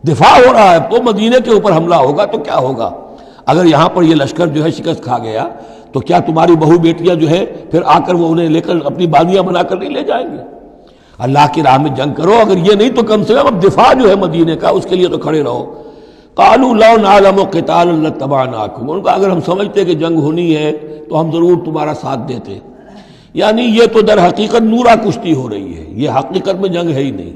دفاع ہو رہا ہے تو مدینے کے اوپر حملہ ہوگا تو کیا ہوگا، اگر یہاں پر یہ لشکر جو ہے شکست کھا گیا تو کیا تمہاری بہو بیٹیاں جو ہے پھر آ کر وہ انہیں لے کر اپنی بازیاں بنا کر نہیں لے جائیں گے؟ اللہ کی راہ میں جنگ کرو، اگر یہ نہیں تو کم سے کم اب دفاع جو ہے مدینے کا اس کے لیے تو کھڑے رہو۔ قالوا لو نعلم قتالا لاتبعناکم، ان کا اگر ہم سمجھتے کہ جنگ ہونی ہے تو ہم ضرور تمہارا ساتھ دیتے، یعنی یہ تو در حقیقت نورا کشتی ہو رہی ہے، یہ حقیقت میں جنگ ہے ہی نہیں،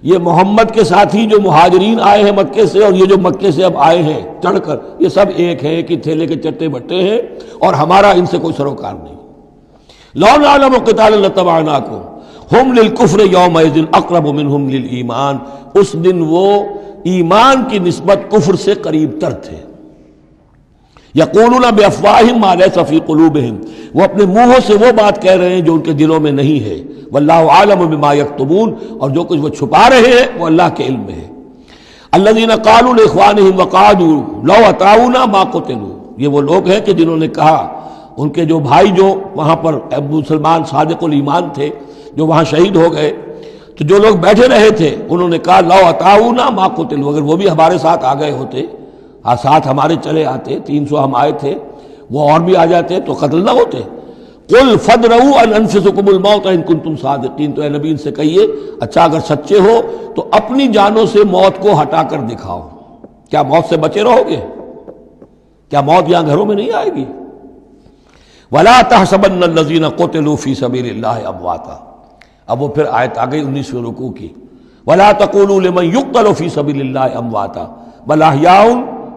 یہ محمد کے ساتھی جو مہاجرین آئے ہیں مکے سے اور یہ جو مکے سے اب آئے ہیں چڑھ کر، یہ سب ایک ہیں کہ تھیلے کے چٹے بٹے ہیں اور ہمارا ان سے کوئی سروکار نہیں۔ لو نعلم قتالا لاتبعناکم ہم للکفر یومئذ اقرب منہم للایمان، اس دن وہ ایمان کی نسبت کفر سے قریب تر تھے۔ یقولون بافواہہم ما لیس فی قلوبہم، وہ اپنے منہوں سے وہ بات کہہ رہے ہیں جو ان کے دلوں میں نہیں ہے، واللہ عالم بما یکتمون، اور جو کچھ وہ چھپا رہے ہیں وہ اللہ کے علم میں ہے۔ الذین قالوا لاخوانہم وقعدوا لو اطاعونا ما قتلوا، یہ وہ لوگ ہیں کہ جنہوں نے کہا، ان کے جو بھائی جو وہاں پر ابو سلمان صادق الایمان تھے جو وہاں شہید ہو گئے، تو جو لوگ بیٹھے رہے تھے انہوں نے کہا لو اطاعونا ما قتلوا، اگر وہ بھی ہمارے ساتھ آ گئے ہوتے، ساتھ ہمارے چلے آتے، 300 ہم آئے تھے، وہ اور بھی آ جاتے تو قتل نہ ہوتے۔ قل فادرؤوا عن انفسکم الموت ان کنتم صادقین، تو اے نبی ان سے کہیے اچھا اگر سچے ہو تو اپنی جانوں سے موت کو ہٹا کر دکھاؤ، کیا موت سے بچے رہو گے؟ کیا موت یہاں گھروں میں نہیں آئے گی؟ ولا تحسبن الذین قتلوا فی سبیل اللہ امواتا، اب وہ پھر آیت آ گئی 19ویں رکوع کی، ولا تقولوا لمن يقتل فی سبیل اللہ امواتا بل احیاء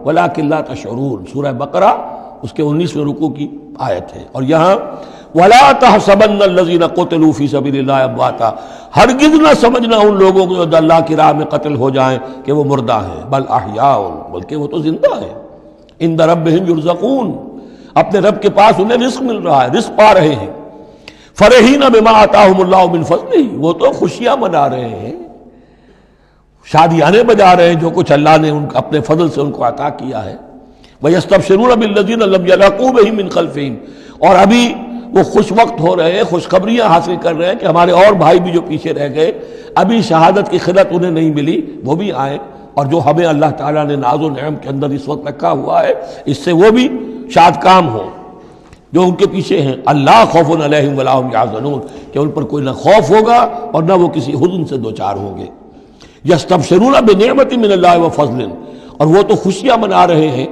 ولکن لا تشعرون، سورہ بقرہ اس کے 19ویں رکوع کی آیت ہے۔ اور یہاں وَلَا تَحْسَبَنَّ الَّذِينَ قُتِلُوا فِي سَبِيلِ اللَّهِ أَمْوَاتًا، ہرگز نہ سمجھنا ان لوگوں کو جو اللہ کی راہ میں قتل ہو جائیں کہ وہ مردہ ہیں، بل احیاء، بلکہ وہ تو زندہ ہیں، عند ربہم یرزقون، اپنے رب کے پاس انہیں رزق مل رہا ہے، رزق پا رہے ہیں، فرحین بما آتاہم اللہ من فضلہ، وہ تو خوشیاں منا رہے ہیں، شادیانے بجا رہے ہیں جو کچھ اللہ نے اپنے فضل سے ان کو عطا کیا ہے، وَيَسْتَبْشِرُونَ بِالَّذِينَ لَمْ يَلْحَقُوا بِهِم مِّن خَلْفِهِمْ، اور ابھی وہ خوش وقت ہو رہے ہیں، خوشخبریاں حاصل کر رہے ہیں کہ ہمارے اور بھائی بھی جو پیچھے رہ گئے، ابھی شہادت کی خلت انہیں نہیں ملی، وہ بھی آئیں، اور جو ہمیں اللہ تعالیٰ نے ناز و نعم کے اندر اس وقت رکھا ہوا ہے اس سے وہ بھی شاد کام ہوں جو ان کے پیچھے ہیں۔ اللہ خوف علیہم ولا هم یحزنون، کہ ان پر کوئی نہ خوف ہوگا اور نہ وہ کسی حزن سے دوچار ہوں گے۔ یستبشرون بنعمت من اللہ وفضل، اور وہ تو خوشیاں منا رہے ہیں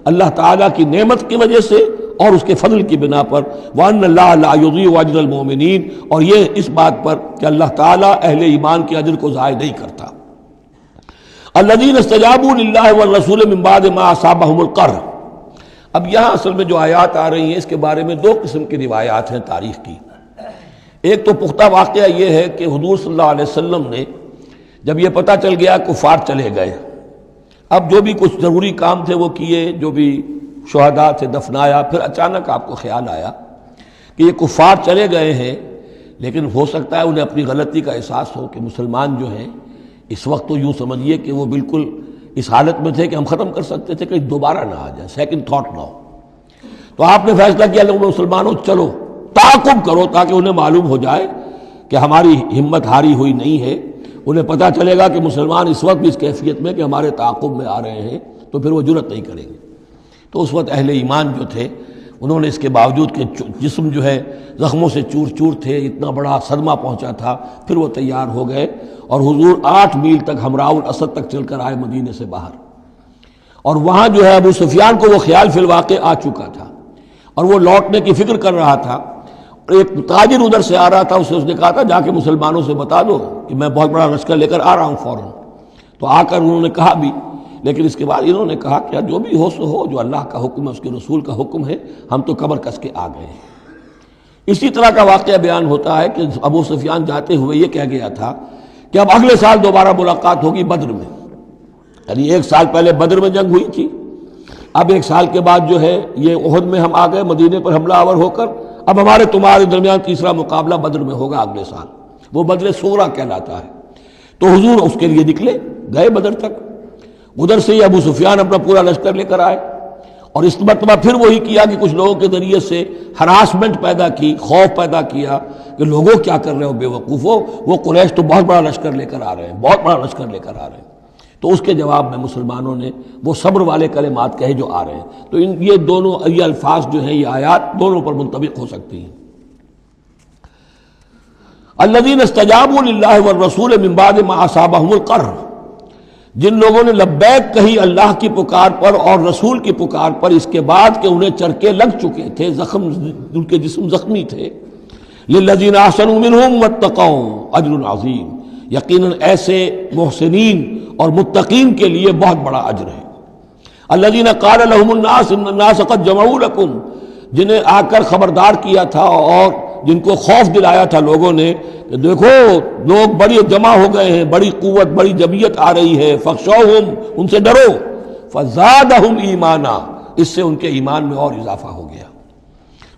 اللہ تعالیٰ کی نعمت کی وجہ سے اور اس کے فضل کی بنا پر، وَأَنَّ اللَّهَ لَا يُضِيعُ أَجْرَ الْمُؤْمِنِينَ، اور یہ اس بات پر کہ اللہ تعالیٰ اہل ایمان کے اجر کو ضائع نہیں کرتا۔ الَّذِينَ اسْتَجَابُوا لِلَّهِ وَالرَّسُولِ مِن بَعْدِ مَا أَصَابَهُمُ الْقَرْحُ۔ اب یہاں اصل میں جو آیات آ رہی ہیں اس کے بارے میں دو قسم کی روایات ہیں تاریخ کی۔ ایک تو پختہ واقعہ یہ ہے کہ حضور صلی اللہ علیہ وسلم نے جب یہ پتہ چل گیا کفار چلے گئے، اب جو بھی کچھ ضروری کام تھے وہ کیے، جو بھی شہداء سے دفنایا، پھر اچانک آپ کو خیال آیا کہ یہ کفار چلے گئے ہیں، لیکن ہو سکتا ہے انہیں اپنی غلطی کا احساس ہو کہ مسلمان جو ہیں اس وقت تو یوں سمجھیے کہ وہ بالکل اس حالت میں تھے کہ ہم ختم کر سکتے تھے، کہ دوبارہ نہ آ جائے، سیکنڈ تھاٹ نہ ہو۔ تو آپ نے فیصلہ کیا لوگوں مسلمانوں چلو تعاقب کرو تاکہ انہیں معلوم ہو جائے کہ ہماری ہمت ہاری ہوئی نہیں ہے، انہیں پتہ چلے گا کہ مسلمان اس وقت بھی اس کیفیت میں کہ ہمارے تعاقب میں آ رہے ہیں، تو پھر وہ جرأت نہیں کریں گے۔ تو اس وقت اہل ایمان جو تھے انہوں نے اس کے باوجود کہ جسم جو ہے زخموں سے چور چور تھے، اتنا بڑا صدمہ پہنچا تھا، پھر وہ تیار ہو گئے اور حضور 8 میل تک ہمراہ الاسد تک چل کر آئے مدینے سے باہر، اور وہاں جو ہے ابو سفیان کو وہ خیال فی الواقع آ چکا تھا اور وہ لوٹنے کی فکر کر رہا تھا۔ ایک تاجر ادھر سے آ رہا تھا، اس نے کہا تھا جا کے مسلمانوں سے بتا دو کہ میں بہت بڑا لشکر لے کر آ رہا ہوں فوراً۔ تو آ کر انہوں نے کہا بھی، لیکن اس کے بعد انہوں نے کہا کہ جو بھی ہو سو ہو، جو اللہ کا حکم ہے اس کے رسول کا حکم ہے، ہم تو کمر کس کے آ گئے ہیں۔ اسی طرح کا واقعہ بیان ہوتا ہے کہ ابو سفیان جاتے ہوئے یہ کہہ گیا تھا کہ اب اگلے سال دوبارہ ملاقات ہوگی بدر میں، یعنی 1 سال پہلے بدر میں جنگ ہوئی تھی، اب 1 سال کے بعد جو ہے یہ احد میں ہم آ گئے مدینے پر حملہ آور ہو کر، اب ہمارے تمہارے درمیان تیسرا مقابلہ بدر میں ہوگا اگلے سال، وہ بدر صغریٰ کہلاتا ہے۔ تو حضور اس کے لیے نکلے، گئے بدر تک، ادھر سے ہی ابو سفیان اپنا پورا لشکر لے کر آئے، اور اس مرتبہ پھر وہی کیا کہ کچھ لوگوں کے ذریعے سے ہراسمنٹ پیدا کی، خوف پیدا کیا کہ لوگوں کیا کر رہے ہو بے وقوفو، وہ قریش تو بہت بڑا لشکر لے کر آ رہے ہیں، بہت بڑا لشکر لے کر آ رہے ہیں۔ تو اس کے جواب میں مسلمانوں نے وہ صبر والے کلمات کہے جو آ رہے ہیں۔ تو یہ دونوں یہ الفاظ جو ہیں، یہ آیات دونوں پر منطبق ہو سکتی ہیں۔ الذین استجابوا للہ والرسول من بعد ما اصابہم القرح، جن لوگوں نے لبیک کہی اللہ کی پکار پر اور رسول کی پکار پر اس کے بعد کہ انہیں چرکے لگ چکے تھے، زخم، ان کے جسم زخمی تھے۔ للذین احسنوا منہم واتقوا اجر عظیم، یقیناً ایسے محسنین اور متقین کے لیے بہت بڑا اجر ہے۔ الذین قال لهم الناس ان الناس قد جمعوا لكم، جنہیں آ کر خبردار کیا تھا اور جن کو خوف دلایا تھا لوگوں نے کہ دیکھو لوگ بڑی جمع ہو گئے ہیں، بڑی قوت، بڑی جمعیت آ رہی ہے، فخشوہم، ان سے ڈرو، فزادہم ایمانا، اس سے ان کے ایمان میں اور اضافہ ہو گیا۔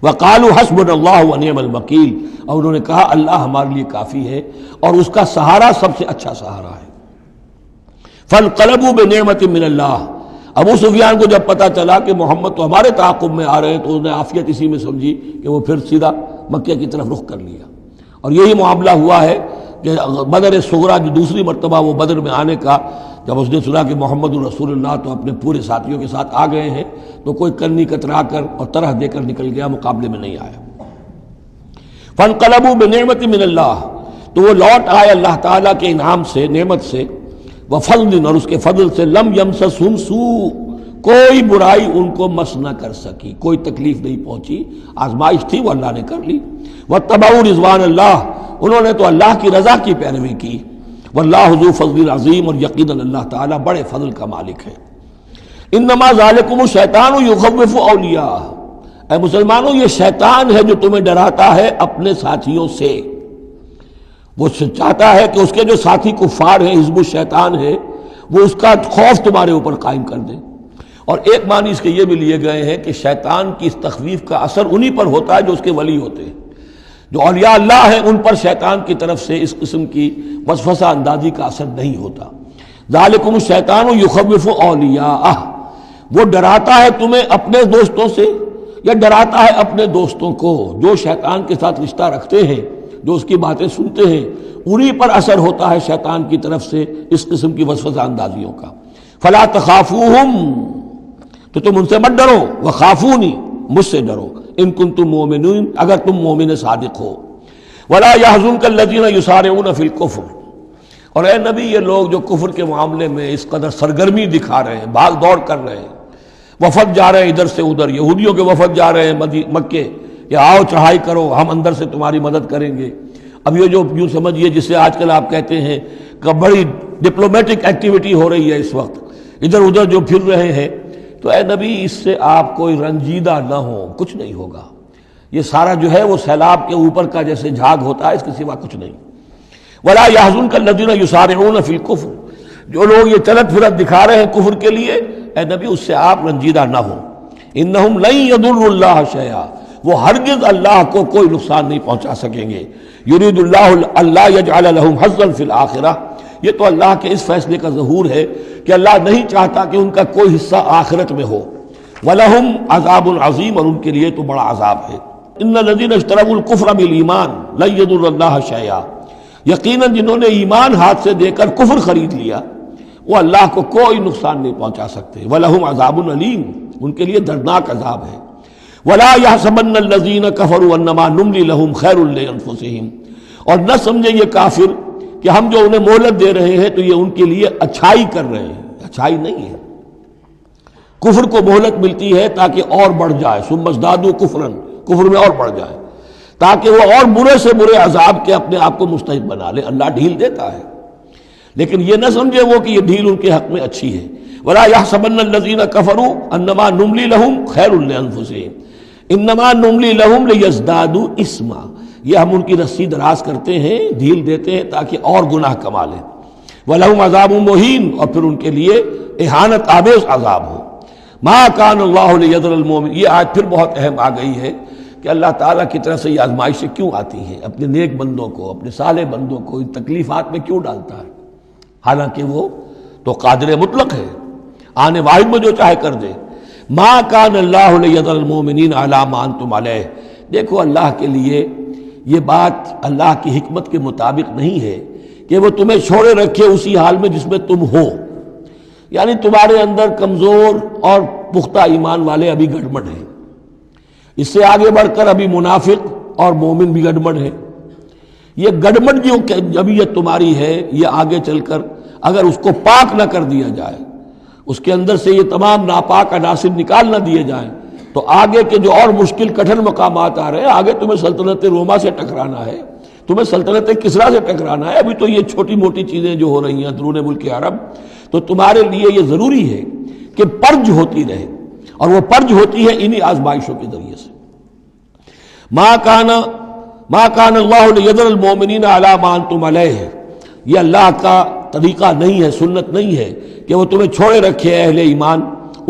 وقالوا حسبنا اللہ ونعم الوکیل، اور انہوں نے کہا اللہ ہمارے لیے کافی ہے اور اس کا سہارا سب سے اچھا سہارا ہے۔ فانقلبوا بنعمت من اللہ، ابو سفیان کو جب پتہ چلا کہ محمد تو ہمارے تعاقب میں آ رہے ہیں تو انہوں نے عافیت اسی میں سمجھی کہ وہ پھر سیدھا مکہ کی طرف رخ کر لیا، اور یہی معاملہ ہوا ہے کہ بدر صغریٰ جو دوسری مرتبہ وہ بدر میں آنے کا، جب اس نے سنا کہ محمد الرسول اللہ تو اپنے پورے ساتھیوں کے ساتھ آ گئے ہیں، تو کوئی کرنی کترا کر اور طرح دے کر نکل گیا، مقابلے میں نہیں آیا۔ فانقلبوا بنعمت من اللہ، تو وہ لوٹ آئے اللہ تعالیٰ کے انعام سے، نعمت سے، وفضل، اور اس کے فضل سے، لم یمسسہم سوء، کوئی برائی ان کو مس نہ کر سکی، کوئی تکلیف نہیں پہنچی، آزمائش تھی وہ اللہ نے کر لی۔ واتبعوا رضوان اللہ، انہوں نے تو اللہ کی رضا کی پیروی کی۔ واللہ ذو فضل عظیم، اور یقیناً اللہ تعالیٰ بڑے فضل کا مالک ہے۔ انما ذالکم الشیطان یخوف اولیاءہ، اے مسلمانوں یہ شیطان ہے جو تمہیں ڈراتا ہے اپنے ساتھیوں سے، وہ چاہتا ہے کہ اس کے جو ساتھی کفار ہیں، حزب الشیطان ہے، وہ اس کا خوف تمہارے اوپر قائم کر دیں۔ اور ایک معنی اس کے یہ بھی لیے گئے ہیں کہ شیطان کی اس تخویف کا اثر انہی پر ہوتا ہے جو اس کے ولی ہوتے ہیں، جو اولیاء اللہ ہیں ان پر شیطان کی طرف سے اس قسم کی وسوسہ اندازی کا اثر نہیں ہوتا۔ ذالکم الشیطان یخوف اولیاءہ، وہ ڈراتا ہے تمہیں اپنے دوستوں سے، یا ڈراتا ہے اپنے دوستوں کو، جو شیطان کے ساتھ رشتہ رکھتے ہیں، جو اس کی باتیں سنتے ہیں، انہی پر اثر ہوتا ہے شیطان کی طرف سے اس قسم کی وسوسہ اندازیوں کا۔ فلا تخافوہم، تو تم ان سے مت ڈرو، وخافونی، مجھ سے ڈرو، ان کنتم مؤمنین، اگر تم مومن صادق ہو۔ ولا يحزنک الذین یسارعون فی الکفر، اور اے نبی یہ لوگ جو کفر کے معاملے میں اس قدر سرگرمی دکھا رہے ہیں، بھاگ دوڑ کر رہے ہیں، وفد جا رہے ہیں ادھر سے ادھر، یہودیوں کے وفد جا رہے ہیں مکے کہ آؤ چڑھائی کرو، ہم اندر سے تمہاری مدد کریں گے۔ اب یہ جو یوں سمجھیے جسے آج کل آپ کہتے ہیں کہ بڑی ڈپلومیٹک ایکٹیویٹی ہو رہی ہے اس وقت، ادھر ادھر جو پھر رہے ہیں، تو اے نبی اس سے آپ کوئی رنجیدہ نہ ہو، کچھ نہیں ہوگا۔ یہ سارا جو ہے وہ سیلاب کے اوپر کا جیسے جھاگ ہوتا ہے، اس کے سوا کچھ نہیں۔ ولا يحزنک الذین یسارعون فی الکفر، جو لوگ یہ چلت پھرت دکھا رہے ہیں کفر کے لیے، اے نبی اس سے آپ رنجیدہ نہ ہوں۔ انہم لن یضروا اللہ شیئا، وہ ہرگز اللہ کو کوئی نقصان نہیں پہنچا سکیں گے۔ یرید اللہ اللہ یجعل لہم حظا فی الآخرہ، یہ تو اللہ کے اس فیصلے کا ظہور ہے کہ اللہ نہیں چاہتا کہ ان کا کوئی حصہ آخرت میں ہو۔ وَلَهُمْ عَذَابٌ عَظِيمٌ، اور ان کے لیے تو بڑا عذاب ہے۔ إِنَّ الَّذِينَ اشْتَرَوُا الْكُفْرَ بِالْإِيمَانِ لَن يَضُرُّوا اللَّهَ شَيْئًا، یقیناً جنہوں نے ایمان ہاتھ سے دے کر کفر خرید لیا، وہ اللہ کو کوئی نقصان نہیں پہنچا سکتے۔ وَلَهُمْ عَذَابٌ أَلِيمٌ، ان کے لیے دردناک عذاب ہے۔ وَلَا يَحْسَبَنَّ الَّذِينَ كَفَرُوا أَنَّمَا نُمْلِي لَهُمْ خَيْرٌ لِأَنفُسِهِمْ، اور نہ سمجھے یہ کافر کہ ہم جو انہیں مہلت دے رہے ہیں تو یہ ان کے لیے اچھائی کر رہے ہیں، اچھائی نہیں ہے۔ کفر کو مہلت ملتی ہے تاکہ اور بڑھ جائے، ثم ازدادوا کفرا، کفر میں اور بڑھ جائے، تاکہ وہ اور برے سے برے عذاب کے اپنے آپ کو مستحق بنا لے۔ اللہ ڈھیل دیتا ہے، لیکن یہ نہ سمجھے وہ کہ یہ ڈھیل ان کے حق میں اچھی ہے۔ ولا يحسبن الذين كفروا انما نملي لهم خير لانفسهم انما نملي لهم ليزدادوا اثما، یہ ہم ان کی رسی دراز کرتے ہیں، ڈھیل دیتے ہیں تاکہ اور گناہ کما لیں۔ وَلَهُمْ عَذَابٌ مُهِينٌ، اور پھر ان کے لیے اہانت آمیز عذاب ہو۔ مَا كَانَ اللَّهُ لِيَذَرَ الْمُؤْمِنِينَ، یہ آیت پھر بہت اہم آ گئی ہے کہ اللہ تعالیٰ کی طرف سے یہ آزمائشیں کیوں آتی ہیں، اپنے نیک بندوں کو، اپنے صالح بندوں کو ان تکلیفات میں کیوں ڈالتا ہے، حالانکہ وہ تو قادر مطلق ہے، آنے واحد میں جو چاہے کر دے۔ مَا كَانَ اللَّهُ لِيَذَرَ الْمُؤْمِنِينَ عَلَىٰ مَا أَنْتُمْ عَلَيْهِ، دیکھو اللہ کے لیے یہ بات اللہ کی حکمت کے مطابق نہیں ہے کہ وہ تمہیں چھوڑے رکھے اسی حال میں جس میں تم ہو، یعنی تمہارے اندر کمزور اور پختہ ایمان والے ابھی گڑبڑ ہیں، اس سے آگے بڑھ کر ابھی منافق اور مومن بھی گڑبڑ ہیں۔ یہ گڑبڑ جو جبیت تمہاری ہے، یہ آگے چل کر اگر اس کو پاک نہ کر دیا جائے، اس کے اندر سے یہ تمام ناپاک عناصر نکال نہ دیے جائیں، تو آگے کے جو اور مشکل کٹھن مقامات آ رہے ہیں، آگے تمہیں سلطنت روما سے ٹکرانا ہے، تمہیں سلطنت کسریٰ سے ٹکرانا ہے۔ ابھی تو یہ چھوٹی موٹی چیزیں جو ہو رہی ہیں درون ملک عرب، تو تمہارے لیے یہ ضروری ہے کہ پرج ہوتی رہے، اور وہ پرج ہوتی ہے انہی آزمائشوں کے ذریعے سے۔ ما کان اللہ لیذر المؤمنین علی ما انتم علیہ، یہ اللہ کا طریقہ نہیں ہے، سنت نہیں ہے کہ وہ تمہیں چھوڑے رکھے اہل ایمان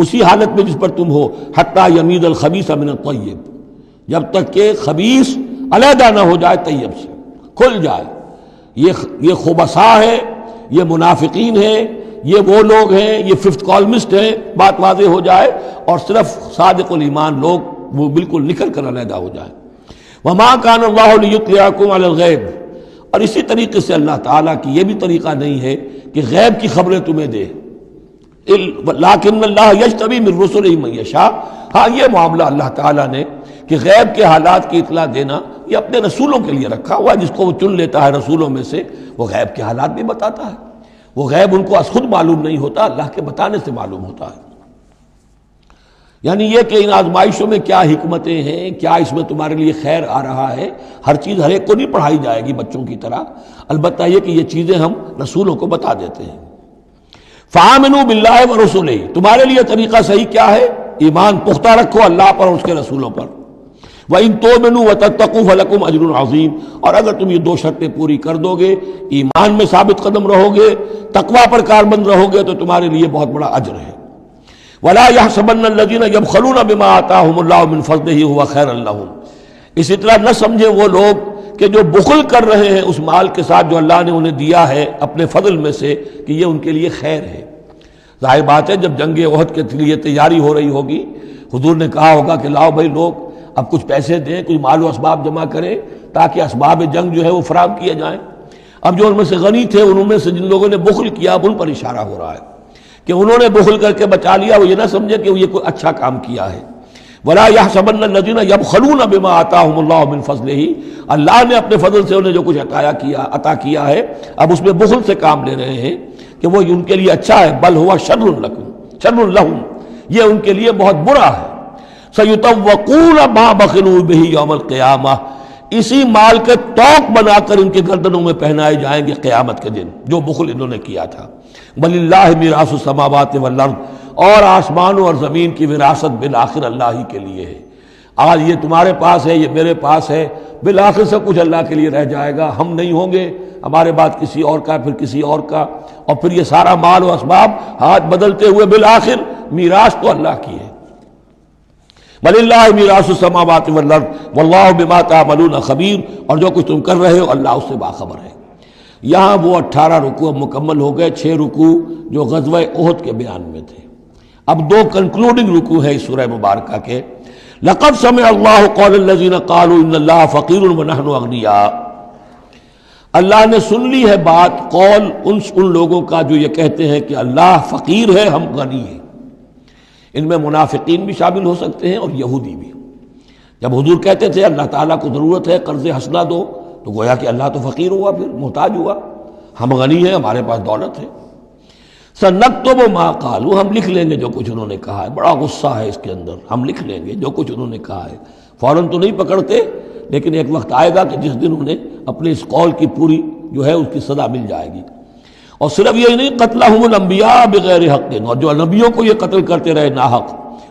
اسی حالت میں جس پر تم ہو، حتی یمیز الخبیث من الطیب، جب تک کہ خبیث علیحدہ نہ ہو جائے طیب سے، کھل جائے۔ یہ خبثاء ہے، یہ منافقین ہیں، یہ وہ لوگ ہیں، یہ ففتھ کالمسٹ ہیں، بات واضح ہو جائے، اور صرف صادق الایمان لوگ وہ بالکل نکل کر علیحدہ ہو جائے۔ وما کان اللہ لیطلعکم علی الغیب، اور اسی طریقے سے اللہ تعالیٰ کی یہ بھی طریقہ نہیں ہے کہ غیب کی خبریں تمہیں دے، لیکن اللہ یجتبی من رسلہ من یشاء، ہاں یہ معاملہ اللہ تعالیٰ نے کہ غیب کے حالات کی اطلاع دینا یہ اپنے رسولوں کے لیے رکھا ہوا ہے، جس کو وہ چن لیتا ہے رسولوں میں سے، وہ غیب کے حالات بھی بتاتا ہے۔ وہ غیب ان کو از خود معلوم نہیں ہوتا، اللہ کے بتانے سے معلوم ہوتا ہے۔ یعنی یہ کہ ان آزمائشوں میں کیا حکمتیں ہیں، کیا اس میں تمہارے لیے خیر آ رہا ہے، ہر چیز ہر ایک کو نہیں پڑھائی جائے گی بچوں کی طرح، البتہ یہ کہ یہ چیزیں ہم رسولوں کو بتا دیتے ہیں۔ فآمنوا باللہ ورسلہ، تمہارے لیے طریقہ صحیح کیا ہے ایمان پختہ رکھو اللہ پر اور اس کے رسولوں پر. وَإِن تُؤْمِنُوا وَتَتَّقُوا فَلَكُمْ أَجْرٌ عَظِيمٌ. اور اگر تم یہ 2 شرطیں پوری کر دو گے، ایمان میں ثابت قدم رہو گے، تقوی پر کاربند رہو گے، تو تمہارے لیے بہت بڑا اجر ہے. وَلَا يَحْسَبَنَّ الَّذِينَ يَبْخَلُونَ بِمَا آتَاهُمُ اللَّهُ مِنْ فَضْلِهِ هُوَ خَيْرًا لَّهُمْ. اسی طرح نہ سمجھیں وہ لوگ کہ جو بخل کر رہے ہیں اس مال کے ساتھ جو اللہ نے انہیں دیا ہے اپنے فضل میں سے، کہ یہ ان کے لیے خیر ہے. ظاہر بات ہے جب جنگ احد کے لیے تیاری ہو رہی ہوگی، حضور نے کہا ہوگا کہ لاؤ بھائی لوگ اب کچھ پیسے دیں، کچھ مال و اسباب جمع کریں تاکہ اسباب جنگ جو ہے وہ فراہم کیے جائیں. اب جو ان میں سے غنی تھے، انہوں میں سے جن لوگوں نے بخل کیا، اب ان پر اشارہ ہو رہا ہے کہ انہوں نے بخل کر کے بچا لیا. وہ یہ نہ سمجھے کہ یہ کوئی اچھا کام کیا ہے. وَلَا يَحْسَبَنَّ الَّذِينَ يَبْخَلُونَ بِمَا آتَاهُمُ اللَّهُ مِنْ فَضْلِهِ. اللہ نے اپنے فضل سے انہیں جو کچھ عطا کیا ہے، اب اس میں بخل سے کام لے رہے ہیں کہ وہ ان کے لیے اچھا ہے. بل هو شر لهم، یہ ان کے لیے بہت برا ہے. سَيُطَوَّقُونَ مَا بَخِلُوا بِهِ يَوْمَ الْقِيَامَةِ. اسی مال کے توق بنا کر ان کے گردنوں میں پہنائے جائیں گے قیامت کے دن جو بخل انہوں نے کیا تھا. وَلِلَّهِ مِيرَاثُ السَّمَاوَاتِ وَالْأَرْضِ. اور آسمانوں اور زمین کی وراثت بالآخر اللہ ہی کے لیے ہے. آج یہ تمہارے پاس ہے، یہ میرے پاس ہے، بالآخر سب کچھ اللہ کے لیے رہ جائے گا. ہم نہیں ہوں گے، ہمارے بعد کسی اور کا، پھر کسی اور کا، اور پھر یہ سارا مال و اسباب ہاتھ بدلتے ہوئے بالآخر میراث تو اللہ کی ہے. وَلِلَّهِ مِيرَاثُ السَّمَاوَاتِ وَالْأَرْضِ وَاللَّهُ بِمَا تَعْمَلُونَ خَبِيرٌ. اور جو کچھ تم کر رہے ہو اللہ اس سے باخبر ہے. یہاں وہ 18 رکوع اب مکمل ہو گئے، 6 رکوع جو غزوہ احد کے بیان میں تھے. اب 2 کنکلوڈنگ رکوع ہے اس سورہ مبارکہ کے. لَقَدْ سَمِعَ اللَّهُ قَوْلَ الَّذِينَ قَالُوا إِنَّ اللَّهَ فَقِيرٌ وَنَحْنُ أَغْنِيَاءُ. اللہ نے سن لی ہے بات، قول ان لوگوں کا جو یہ کہتے ہیں کہ اللہ فقیر ہے، ہم غنی ہیں. ان میں منافقین بھی شامل ہو سکتے ہیں اور یہودی بھی. جب حضور کہتے تھے اللہ تعالیٰ کو ضرورت ہے قرض حسنہ دو، تو گویا کہ اللہ تو فقیر ہوا، پھر محتاج ہوا. ہم غنی ہیں، ہمارے پاس دولت ہے. سَنَكْتُبُ مَا قَالُوا. ہم لکھ لیں گے جو کچھ انہوں نے کہا ہے. بڑا غصہ ہے اس کے اندر. ہم لکھ لیں گے جو کچھ انہوں نے کہا ہے. فوراً تو نہیں پکڑتے، لیکن ایک وقت آئے گا کہ جس دن انہیں اپنے اس قول کی پوری جو ہے اس کی سزا مل جائے گی. اور صرف یہ نہیں، قتلہم الانبیاء بغیر حق. اور جو نبیوں کو یہ قتل کرتے رہے ناحق.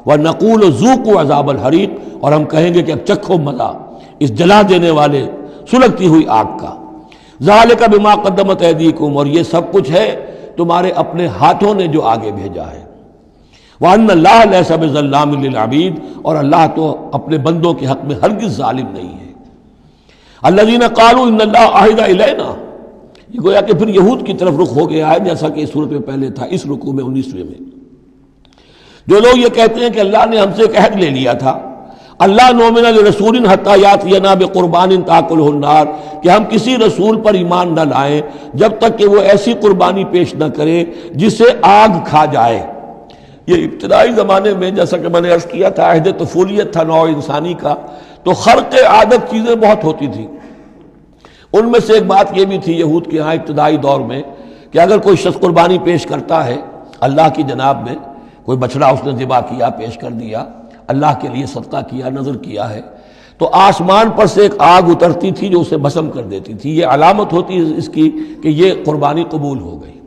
وَنَقُولُ ذُوقُوا عَذَابَ الْحَرِيقِ. اور ہم کہیں گے کہ اب چکھو مزہ اس جلا دینے والے سلگتی ہوئی آگ کا. ذَلِكَ بِمَا قَدَّمَتْ أَيْدِيكُمْ. اور یہ سب کچھ ہے تمہارے اپنے ہاتھوں نے جو آگے بھیجا ہے. وَأَنَّ اللَّهَ لَيْسَ بِظَلَّامٍ لِّلْعَبِيدِ. اور اللہ تو اپنے بندوں کے حق میں ہرگز ظالم نہیں ہے. الَّذِينَ قَالُوا إِنَّ اللَّهَ عَهِدَ إِلَيْنَا. یہ گویا کہ پھر یہود کی طرف رخ ہو گیا ہے، جیسا کہ اس صورت میں پہلے تھا، اس رکوع میں 19ویں میں. جو لوگ یہ کہتے ہیں کہ اللہ نے ہم سے ایک عہد لے لیا تھا، اللہ نؤمن لرسول حتی یاتینا بقربان تاکلہ النار، کہ ہم کسی رسول پر ایمان نہ لائیں جب تک کہ وہ ایسی قربانی پیش نہ کرے جسے آگ کھا جائے. یہ ابتدائی زمانے میں جیسا کہ میں نے عرض کیا تھا، عہد طفولیت تھا نوع انسانی کا، تو خرق عادت چیزیں بہت ہوتی تھیں. ان میں سے ایک بات یہ بھی تھی یہود کے ہاں ابتدائی دور میں کہ اگر کوئی شخص قربانی پیش کرتا ہے اللہ کی جناب میں، کوئی بچڑا اس نے ذبح کیا، پیش کر دیا، اللہ کے لیے صدقہ کیا، نذر کیا ہے، تو آسمان پر سے ایک آگ اترتی تھی جو اسے بھسم کر دیتی تھی. یہ علامت ہوتی ہے اس کی کہ یہ قربانی قبول ہو گئی.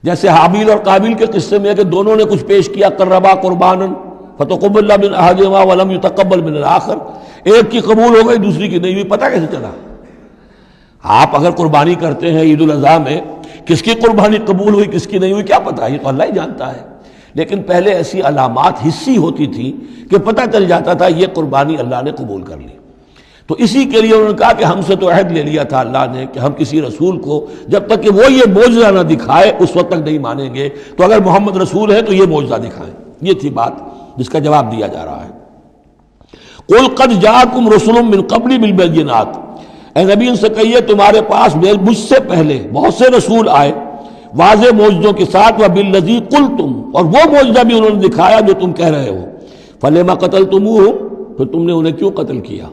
جیسے حابیل اور قابیل کے قصے میں ہے کہ دونوں نے کچھ پیش کیا، قربا قربانا فتقبل من احدہما ولم یتقبل من الآخر. ایک کی قبول ہو گئی، دوسری کی نہیں ہوئی. پتہ کیسے چلا؟ آپ اگر قربانی کرتے ہیں عید الاضحیٰ میں، کس کی قربانی قبول ہوئی کس کی نہیں ہوئی کیا پتہ، یہ تو اللہ ہی جانتا ہے. لیکن پہلے ایسی علامات حسی ہوتی تھی کہ پتہ چل جاتا تھا یہ قربانی اللہ نے قبول کر لی. تو اسی کے لیے انہوں نے کہا کہ ہم سے تو عہد لے لیا تھا اللہ نے کہ ہم کسی رسول کو جب تک کہ وہ یہ معجزہ نہ دکھائے اس وقت تک نہیں مانیں گے. تو اگر محمد رسول ہے تو یہ معجزہ دکھائیں. یہ تھی بات جس کا جواب دیا جا رہا ہے. قُلْ قَدْ جَاءَكُمْ رُسُلٌ مِّن قَبْلِي بِالْبَيِّنَاتِ. اے نبی ان سے کہیے تمہارے پاس مجھ سے پہلے بہت سے رسول آئے واضح معجزوں کے ساتھ، وَبِالَّذِي قُلْتُمْ. اور وہ معجزہ بھی انہوں نے دکھایا جو تم کہہ رہے ہو. فَلِمَ قَتَلْتُمُوهُمْ. پھر تم نے انہیں کیوں قتل کیا؟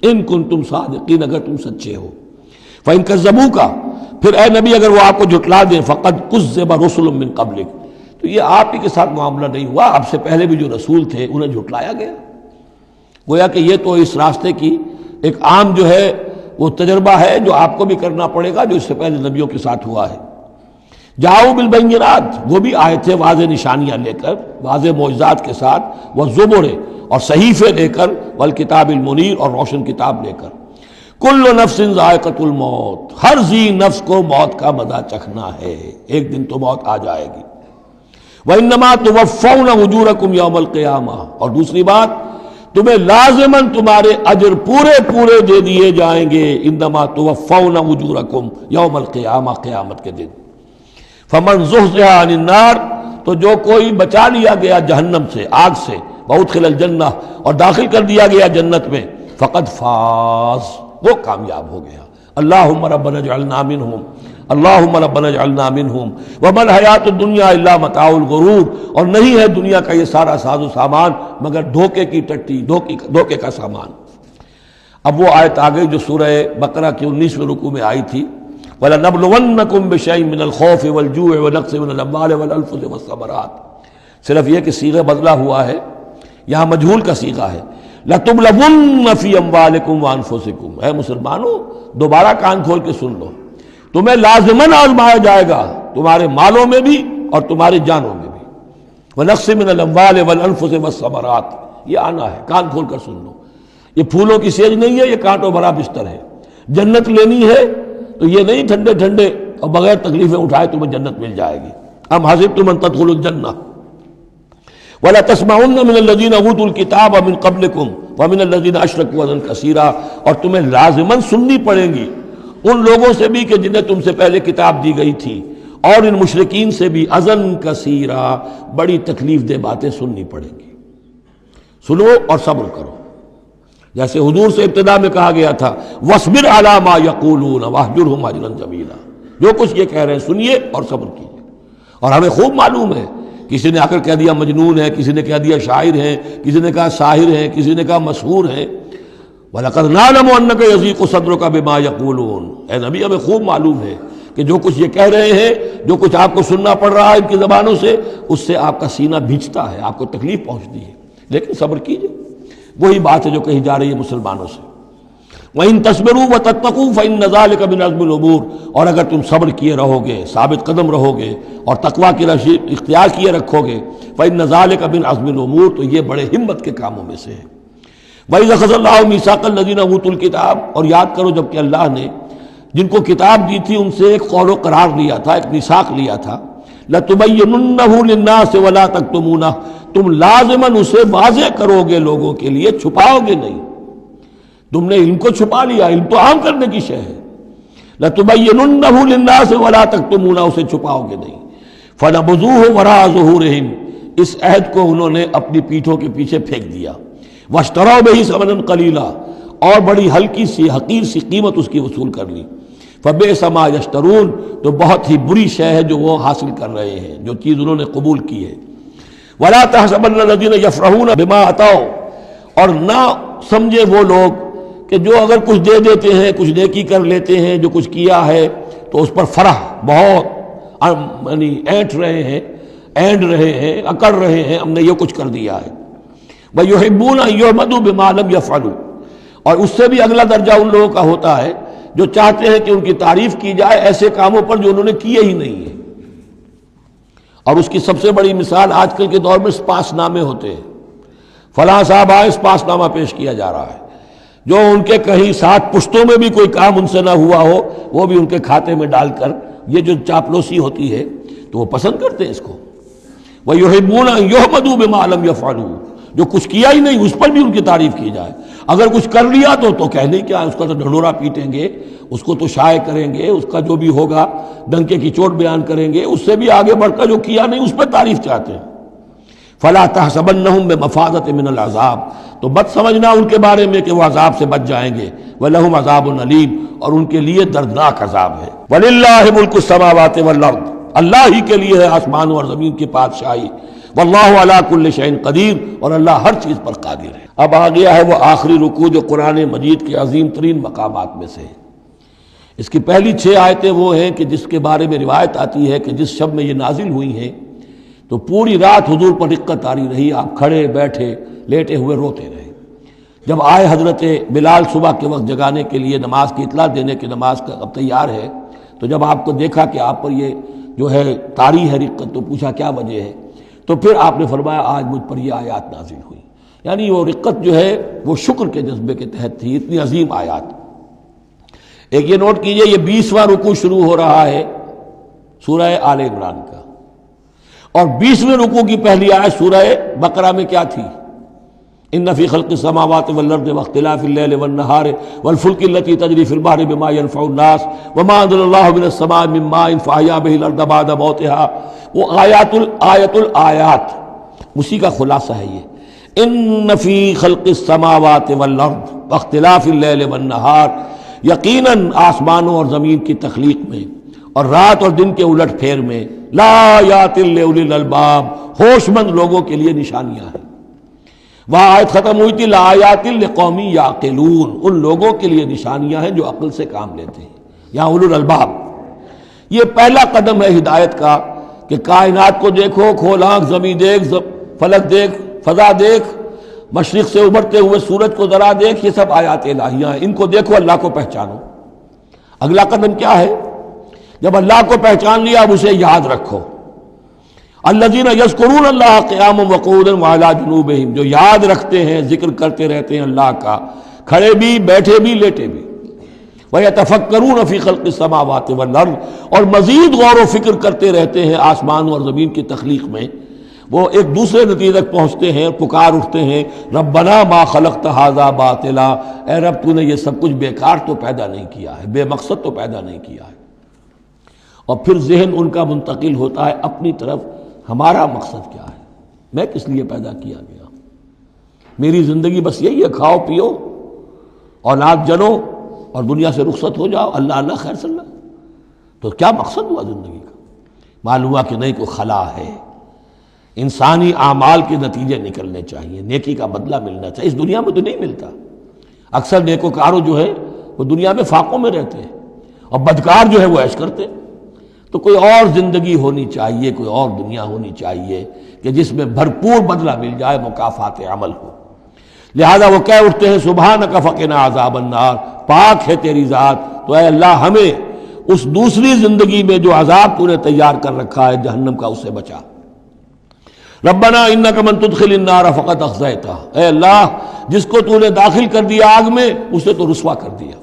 ان کنتم صادقین، اگر تم سچے ہو. فَإِن كَذَّبُوكَ. پھر اے نبی اگر وہ آپ کو جھٹلا دیں، فَقَدْ كُذِّبَ رُسُلٌ مِّن قَبْلِكَ. تو یہ آپ ہی کے ساتھ معاملہ نہیں ہوا، آپ سے پہلے بھی جو رسول تھے انہیں جھٹلایا گیا. گویا کہ یہ تو اس راستے کی ایک عام جو ہے وہ تجربہ ہے جو آپ کو بھی کرنا پڑے گا جو اس سے پہلے نبیوں کے ساتھ ہوا ہے. جاؤ بالبینات، وہ بھی آئے تھے واضح نشانیاں لے کر، واضح معجزات کے ساتھ، والزبر، اور صحیفے لے کر، والکتاب المنیر، اور روشن کتاب لے کر۔ کل نفس ذائقۃ الموت، ہر ذی نفس کو موت کا مزہ چکھنا ہے، ایک دن تو موت آ جائے گی۔ وَإِنَّمَا تُوَفَّوْنَ أُجُورَكُمْ يَوْمَ الْقِيَامَةِ، اور دوسری بات، تمہیں لازماً تمہارے اجر پورے پورے دے دیے جائیں گے۔ انما توفون اجورکم یوم القیامہ، قیامت کے دن۔ فمن زحزح عن النار، تو جو کوئی بچا لیا گیا جہنم سے، آگ سے، وادخل الجنہ، اور داخل کر دیا گیا جنت میں، فقد فاز، وہ کامیاب ہو گیا۔ اللہم ربنا اجعلنا منہم، اللہم ربنا اجعلنا منہم، وما الحیات الدنیا الا متاع الغرور، اور نہیں ہے دنیا کا یہ سارا ساز و سامان مگر دھوکے کی ٹٹی، دھوکے کا سامان۔ اب وہ آیت آ گئی جو سورہ بقرہ کے 19ویں رکوع میں آئی تھی، وَلَنَبْلُوَنَّكُمْ بِشَيْءٍ مِّنَ الْخَوْفِ وَالْجُوعِ وَنَقْصٍ مِّنَ الْأَمْوَالِ وَالْأَنفُسِ وَالثَّمَرَاتِ، صرف یہ کہ صیغہ بدلا ہوا ہے، یہاں مجہول کا صیغہ ہے۔ لَتُبْلَوُنَّ فِي أَمْوَالِكُمْ وَأَنفُسِكُمْ، اے مسلمانوں دوبارہ کان کھول کے سن لو، تمہیں لازماً آزمایا جائے گا، تمہارے مالوں میں بھی اور تمہاری جانوں میں بھی۔ وَنَقْصٍ مِّنَ الْأَمْوَالِ وَالْأَنفُسِ وَالثَّمَرَاتِ، یہ آنا ہے، کان کھول کر سن لو۔ یہ پھولوں کی سیج نہیں ہے، یہ کانٹوں بھرا بستر ہے۔ جنت لینی ہے تو یہ نہیں ٹھنڈے ٹھنڈے اور بغیر تکلیفیں اٹھائے تمہیں جنت مل جائے گی۔ ام حسبتم ان تدخلوا الجنہ ولا تسمعن من الذين اوتوا الكتاب من قبلكم ومن الذين اشركوا اذى كثيرا، اور تمہیں لازماً سننی پڑیں گی ان لوگوں سے بھی کہ جنہیں تم سے پہلے کتاب دی گئی تھی، اور ان مشرکین سے بھی اذى كثيرا، بڑی تکلیف دہ باتیں سننی پڑیں گی۔ سنو اور صبر کرو، جیسے حضور سے ابتدا میں کہا گیا تھا وَاصْبِرْ عَلَىٰ مَا يَقُولُونَ وَاهْجُرْهُمْ هَجْرًا جَمِيلًا، جو کچھ یہ کہہ رہے ہیں سنیے اور صبر کیجیے۔ اور ہمیں خوب معلوم ہے، کسی نے آ کر کہہ دیا مجنون ہے، کسی نے کہہ دیا شاعر ہے، کسی نے کہا ساحر ہے، کسی نے کہا مسحور ہے۔ وَلَقَدْ نَعْلَمُ أَنَّكَ يَضِيقُ صَدْرُكَ بِمَا يَقُولُونَ، اے نبی ہمیں خوب معلوم ہے کہ جو کچھ یہ کہہ رہے ہیں، جو کچھ آپ کو سننا پڑ رہا ہے ان کی زبانوں سے، اس سے آپ کا سینہ بھیجتا ہے، آپ کو تکلیف پہنچتی ہے، لیکن صبر کیجیے۔ وہی بات ہے جو کہی جا رہی ہے مسلمانوں سے، وَإِن تَصْبِرُوا وَتَتَّقُوا فَإِنَّ ذَلِكَ مِنْ عَزْمِ الْأُمُورِ، اور اگر تم صبر کیے رہو گے، ثابت قدم رہو گے، اور تقویٰ کی رشید اختیار کیے رکھو گے، فَإِنَّ ذَلِكَ مِنْ عَزْمِ الْأُمُورِ، تو یہ بڑے ہمت کے کاموں میں سے ہے۔ وَإِذْ أَخَذَ اللَّهُ مِيثَاقَ الَّذِينَ أُوتُوا الْكِتَابَ، اور یاد کرو جب کہ اللہ نے جن کو کتاب دی تھی ان سے ایک قول و قرار لیا تھا، ایک میثاق لیا تھا، لَتُبَيِّنُنَّهُ لِلنَّاسِ وَلَا تَكْتُمُونَهُ، تم لازماً اسے واضح کرو گے لوگوں کے لیے، چھپاؤ گے نہیں۔ تم نے علم کو چھپا لیا، علم تو عام کرنے کی شے ہے۔ لَتُبَيِّنُنَّهُ لِلنَّاسِ وَلَا تَكْتُمُونَهُ، اسے چھپاؤ گے نہیں۔ فَنَبَذُوهُ وَرَاءَ ظُهُورِهِمْ، اس عہد کو انہوں نے اپنی پیٹھوں کے پیچھے پھینک دیا۔ وَاشْتَرَوْا بِهِ ثَمَنًا قَلِيلًا، اور بڑی ہلکی سی حقیر سی قیمت اس کی وصول کر لی۔ فَبِئْسَ مَا يَشْتَرُونَ، تو بہت ہی بری شے ہے جو وہ حاصل کر رہے ہیں، جو چیز انہوں نے قبول کی ہے۔ وَلَا تَحْسَبَنَّ الَّذِينَ يَفْرَحُونَ بِمَا أَتَوْا، اور نہ سمجھے وہ لوگ کہ جو اگر کچھ دے دیتے ہیں، کچھ نیکی کر لیتے ہیں، جو کچھ کیا ہے تو اس پر فرح بہت یعنی اینٹ رہے ہیں، اینڈ رہے ہیں، اکڑ رہے ہیں، ہم نے یہ کچھ کر دیا ہے۔ وَيُحِبُّونَ أَن يُحْمَدُوا بِمَا لَمْ يَفْعَلُوا، اور اس سے بھی اگلا درجہ ان لوگوں کا ہوتا ہے جو چاہتے ہیں کہ ان کی تعریف کی جائے ایسے کاموں پر جو انہوں نے کیے ہی نہیں ہیں۔ اور اس کی سب سے بڑی مثال آج کل کے دور میں سپاس نامے ہوتے ہیں، فلاں صاحب آئے سپاس نامہ پیش کیا جا رہا ہے، جو ان کے کہیں 7 پشتوں میں بھی کوئی کام ان سے نہ ہوا ہو وہ بھی ان کے کھاتے میں ڈال کر، یہ جو چاپلوسی ہوتی ہے تو وہ پسند کرتے ہیں اس کو۔ وَيُحِبُّونَ أَن يُحْمَدُوا بِمَا لَمْ يَفْعَلُوا، جو کچھ کیا ہی نہیں اس پر بھی ان کی تعریف کی جائے، اگر کچھ کر لیا تو کہنے کیا، اس کا تو ڈھنڈورا پیٹیں گے، اس کو تو شائع کریں گے، اس کا جو بھی ہوگا ڈنکے کی چوٹ بیان کریں گے، اس سے بھی آگے بڑھ کر جو کیا نہیں اس پر تعریف چاہتے ہیں۔ فَلَا تَحْسَبَنَّهُمْ بِمَفَازَةٍ مِّنَ الْعَذَابِ، تو بد سمجھنا ان کے بارے میں کہ وہ عذاب سے بچ جائیں گے۔ وَلَهُمْ عَذَابٌ أَلِيمٌ، اور ان کے لیے دردناک عذاب ہے۔ وَلِلَّهِ مُلْكُ السَّمَاوَاتِ وَالْأَرْضِ، اللہ ہی کے لیے ہے آسمانوں اور زمین کی بادشاہی۔ واللہ علی کل شیء قدیر، اور اللہ ہر چیز پر قادر ہے۔ اب آ گیا ہے وہ آخری رکوع جو قرآن مجید کے عظیم ترین مقامات میں سے ہے۔ اس کی پہلی 6 آیتیں وہ ہیں کہ جس کے بارے میں روایت آتی ہے کہ جس شب میں یہ نازل ہوئی ہیں تو پوری رات حضور پر رقت آری رہی، آپ کھڑے بیٹھے لیٹے ہوئے روتے رہے۔ جب آئے حضرت بلال صبح کے وقت جگانے کے لیے، نماز کی اطلاع دینے کہ نماز کا اب تیار ہے، تو جب آپ کو دیکھا کہ آپ پر یہ جو ہے طاری ہے رقت، تو پوچھا کیا وجہ ہے، تو پھر آپ نے فرمایا آج مجھ پر یہ آیات نازل ہوئی. یعنی وہ رقت جو ہے وہ شکر کے جذبے کے تحت تھی، اتنی عظیم آیات. ایک یہ نوٹ کیجئے، یہ 20واں رکوع شروع ہو رہا ہے سورہ آل عمران کا، اور 20ویں رکوع کی پہلی آیت سورہ بقرہ میں کیا تھی؟ ان فی خلق السماوات والارض واختلاف اللیل والنہار والفلک التی تجری فی البحر بما ينفع الناس وما انزل اللہ من السماء من ماء فاحیا به الارض بعد موتها. وہ آیت الآیات اسی کا خلاصہ ہے یہ. ان فی خلق السماوات والارض واختلاف اللیل والنہار، یقیناً آسمانوں اور زمین کی تخلیق میں اور رات اور دن کے الٹ پھیر میں، لا آیات لأولی الالباب، ہوش مند لوگوں کے لیے نشانیاں ہیں. وہاں آیت ختم ہوئی تھی لا آیات لقوم یعقلون، ان لوگوں کے لیے نشانیاں ہیں جو عقل سے کام لیتے ہیں، یا اولو الالباب. یہ پہلا قدم ہے ہدایت کا کہ کائنات کو دیکھو، کھول آنکھ، زمین دیکھ، فلک دیکھ، فضا دیکھ، مشرق سے ابھرتے ہوئے سورج کو ذرا دیکھ، یہ سب آیات الہیہ ہیں، ان کو دیکھو، اللہ کو پہچانو. اگلا قدم کیا ہے؟ جب اللہ کو پہچان لیا اب اسے یاد رکھو. الذین یذکرون اللہ قیاما وقعودا وعلی جنوبہم، جو یاد رکھتے ہیں، ذکر کرتے رہتے ہیں اللہ کا، کھڑے بھی، بیٹھے بھی، لیٹے بھی. وَيَتَفَكَّرُونَ فِي خَلْقِ السَّمَاوَاتِ وَالْأَرْضِ، اور مزید غور و فکر کرتے رہتے ہیں آسمان اور زمین کی تخلیق میں. وہ ایک دوسرے نتیجے تک پہنچتے ہیں، پکار اٹھتے ہیں ربنا ما خلقت ھذا باطلا، اے رب تو نے یہ سب کچھ بیکار تو پیدا نہیں کیا ہے، بے مقصد تو پیدا نہیں کیا ہے. اور پھر ذہن ان کا منتقل ہوتا ہے اپنی طرف، ہمارا مقصد کیا ہے، میں کس لیے پیدا کیا گیا، میری زندگی بس یہی ہے، کھاؤ پیو، اولاد جنو اور دنیا سے رخصت ہو جاؤ، اللہ اللہ خیر صلی اللہ. تو کیا مقصد ہوا زندگی کا؟ معلوم ہوا کہ نہیں، کوئی خلا ہے. انسانی اعمال کے نتیجے نکلنے چاہیے، نیکی کا بدلہ ملنا چاہیے. اس دنیا میں تو نہیں ملتا. اکثر نیکوکاروں جو ہے وہ دنیا میں فاقوں میں رہتے ہیں، اور بدکار جو ہے وہ عیش کرتے ہیں. تو کوئی اور زندگی ہونی چاہیے، کوئی اور دنیا ہونی چاہیے کہ جس میں بھرپور بدلہ مل جائے، مکافات عمل ہو. لہذا وہ کہہ اٹھتے ہیں سبحانک فقنا عذاب النار، پاک ہے تیری ذات، تو اے اللہ ہمیں اس دوسری زندگی میں جو عذاب تو نے تیار کر رکھا ہے جہنم کا، اس سے بچا. ربنا انک من تدخل النار فقد اخزیتہ، اے اللہ جس کو تو نے داخل کر دیا آگ میں اسے تو رسوا کر دیا.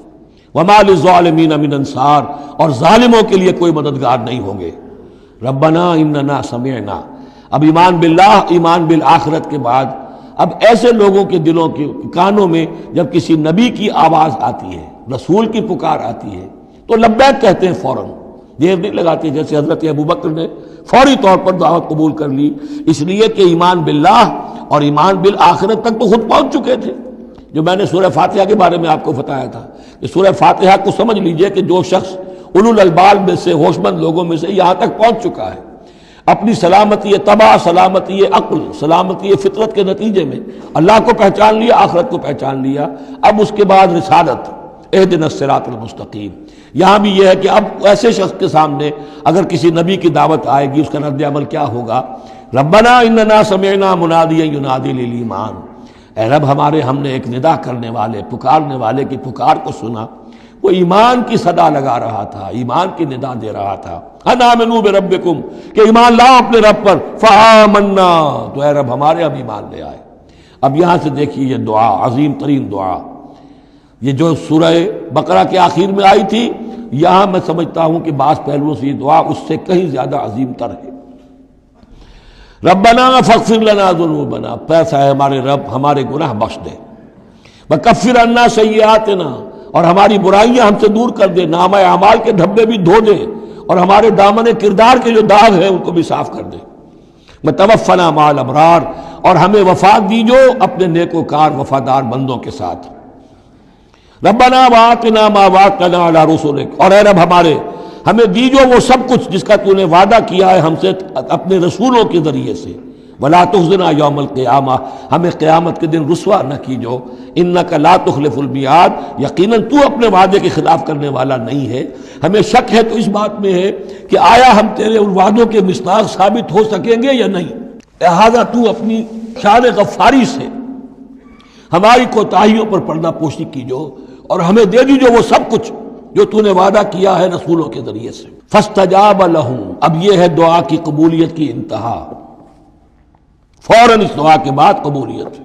وما للظالمین من انصار، اور ظالموں کے لیے کوئی مددگار نہیں ہوں گے. ربنا اننا سمعنا، اب ایمان باللہ، ایمان بالآخرت کے بعد اب ایسے لوگوں کے دلوں کے کانوں میں جب کسی نبی کی آواز آتی ہے، رسول کی پکار آتی ہے تو لبیک کہتے ہیں فوراً، دیر نہیں لگاتے. جیسے حضرت ابوبکر نے فوری طور پر دعوت قبول کر لی، اس لیے کہ ایمان باللہ اور ایمان بالآخرت تک تو خود پہنچ چکے تھے. جو میں نے سورہ فاتحہ کے بارے میں آپ کو بتایا تھا کہ سورہ فاتحہ کو سمجھ لیجئے کہ جو شخص اولو الالباب میں سے، ہوش مند لوگوں میں سے یہاں تک پہنچ چکا ہے، اپنی سلامتی طبع، سلامتی عقل، سلامتی فطرت کے نتیجے میں اللہ کو پہچان لیا، آخرت کو پہچان لیا. اب اس کے بعد رسالت، اہدنا الصراط المستقیم. یہاں بھی یہ ہے کہ اب ایسے شخص کے سامنے اگر کسی نبی کی دعوت آئے گی، اس کا رد عمل کیا ہوگا؟ ربنا اننا سمعنا منادیا ینادی للایمان، اے رب ہم نے ایک ندا کرنے والے، پکارنے والے کی پکار کو سنا. وہ ایمان کی صدا لگا رہا تھا، ایمان کی ندا دے رہا تھا. ان آمنوا بربکم، کہ ایمان لاؤ اپنے رب پر. فآمنا، تو اے رب ہمارے اب ایمان لے آئے. اب یہاں سے دیکھیے یہ دعا، عظیم ترین دعا، یہ جو سورہ بقرہ کے آخر میں آئی تھی، یہاں میں سمجھتا ہوں کہ بعض پہلوؤں سے یہ دعا اس سے کہیں زیادہ عظیم تر ہے. ربنا فاغفر لنا ذنوبنا، پیسہ ہے ہمارے رب ہمارے گناہ بخش دے. وکفر عنا سیئاتنا، اور ہماری برائیاں ہم سے دور کر دے، نامہ اعمال کے دھبے بھی دھو دے، اور ہمارے دامن کردار کے جو داغ ہیں ان کو بھی صاف کر دے. وتوفنا مع الابرار، اور ہمیں وفات دیجو اپنے نیکوکار وفادار بندوں کے ساتھ. ربنا وآتنا ما وعدتنا علی رسلک، اور اے رب ہمیں دیجو وہ سب کچھ جس کا تو نے وعدہ کیا ہے ہم سے اپنے رسولوں کے ذریعے سے. ولا تخزنا یوم القیامہ، ہمیں قیامت کے دن رسوا نہ کیجو. انک لا تخلف المیعاد، یقیناً تو اپنے وعدے کے خلاف کرنے والا نہیں ہے. ہمیں شک ہے تو اس بات میں ہے کہ آیا ہم تیرے ان وعدوں کے مصداق ثابت ہو سکیں گے یا نہیں. لہذا تو اپنی شان غفاری سے ہماری کوتاہیوں پر پردہ پوشی کیجو، اور ہمیں دے دیجو وہ سب کچھ جو تو نے وعدہ کیا ہے رسولوں کے ذریعے سے۔ فاستجاب لہم، اب یہ ہے دعا کی قبولیت کی انتہا، فوراً اس دعا کے بعد قبولیت۔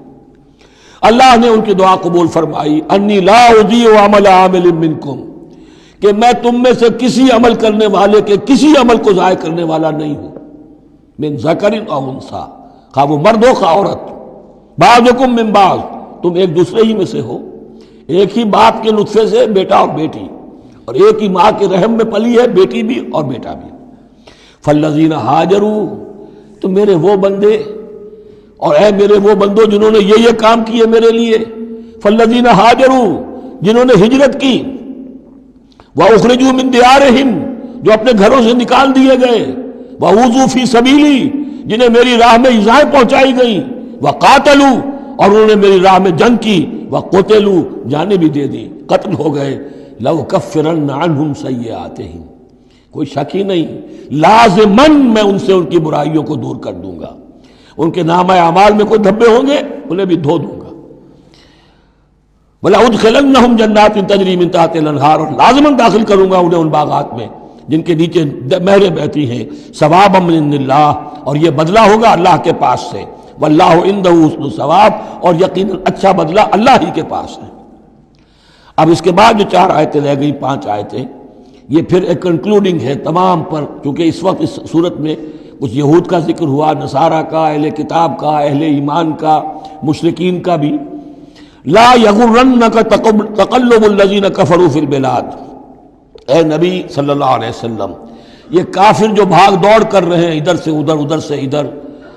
اللہ نے ان کی دعا قبول فرمائی، انی لا اضیع عمل عامل منکم، کہ میں تم میں سے کسی عمل کرنے والے کے کسی عمل کو ضائع کرنے والا نہیں ہوں، من ذکر او انثی، خواہ وہ مرد ہو خواہ عورت، بعضکم من بعض، تم ایک دوسرے ہی میں سے ہو، ایک ہی باپ کے نطفے سے بیٹا اور بیٹی، اور ایک ہی ماں کے رحم میں پلی ہے بیٹی بھی اور بیٹا بھی۔ فالذین ہاجروا، تو میرے وہ بندے اور اے میرے وہ بندوں جنہوں نے یہ کام کیے میرے لیے، فالذین ہاجروا، جنہوں نے ہجرت کی، وَأُخْرِجُوا مِن دِيَارِهِمْ، جو اپنے گھروں سے نکال دیے گئے، وَأُوذُوا فِي سَبِيلِي، جنہیں میری راہ میں ایذائیں پہنچائی گئیں، وَقَاتَلُوا، اور انہوں نے میری راہ میں جنگ کی، وَقُتِلُوا، جانیں بھی دے دی، قتل ہو گئے، لَأُكَفِّرَنَّ عَنْهُمْ سَيِّئَاتِهِمْ، کوئی شک ہی نہیں، لازماً میں ان سے ان کی برائیوں کو دور کر دوں گا، ان کے نامہ اعمال میں کوئی دھبے ہوں گے انہیں بھی دھو دوں گا، وَلَأُدْخِلَنَّهُمْ جَنَّاتٍ تَجْرِي مِن تَحْتِهَا الْأَنْهَارُ، اور لازماً داخل کروں گا انہیں ان باغات میں جن کے نیچے نہریں بہتی ہیں، ثوابا من عند اللہ، اور یہ بدلہ ہوگا اللہ کے پاس سے، واللہ عنده حسن الثواب، اور یقیناً اچھا بدلہ اللہ ہی کے پاس ہے۔ اب اس کے بعد جو 4 آیتیں رہ گئی، 5 آیتیں، یہ پھر ایک کنکلوڈنگ ہے تمام پر، چونکہ اس وقت اس صورت میں کچھ یہود کا ذکر ہوا، نصارہ کا، اہل کتاب کا، اہل ایمان کا، مشرکین کا بھی۔ لا یغرنک تقلب الذین کفروا فی البلاد، اے نبی صلی اللہ علیہ وسلم، یہ کافر جو بھاگ دوڑ کر رہے ہیں ادھر سے ادھر، ادھر سے ادھر،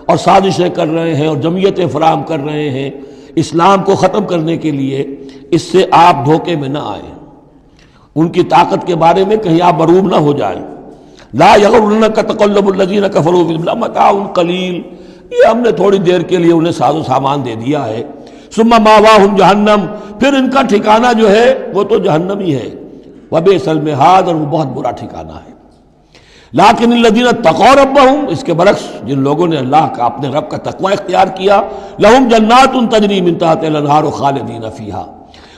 اور سازشیں کر رہے ہیں اور جمعیتیں فراہم کر رہے ہیں اسلام کو ختم کرنے کے لیے، اس سے آپ دھوکے میں نہ آئیں، ان کی طاقت کے بارے میں کہیں آپ مغرور نہ ہو جائیں۔ لا یغرنک تقلب الذین کفروا فی البلاد متاع قلیل، یہ ہم نے تھوڑی دیر کے لیے انہیں ساز و سامان دے دیا ہے، ثم ماواہم جہنم، پھر ان کا ٹھکانہ جو ہے وہ تو جہنم ہی ہے، وبئس المہاد، اور وہ بہت برا ٹھکانہ ہے۔ لیکن الذین اتقوا ربہم، اس کے برعکس جن لوگوں نے اللہ کا اپنے رب کا تقوی اختیار کیا، لہم جنات تجری من تحتہا الانہار خالدین فیہا،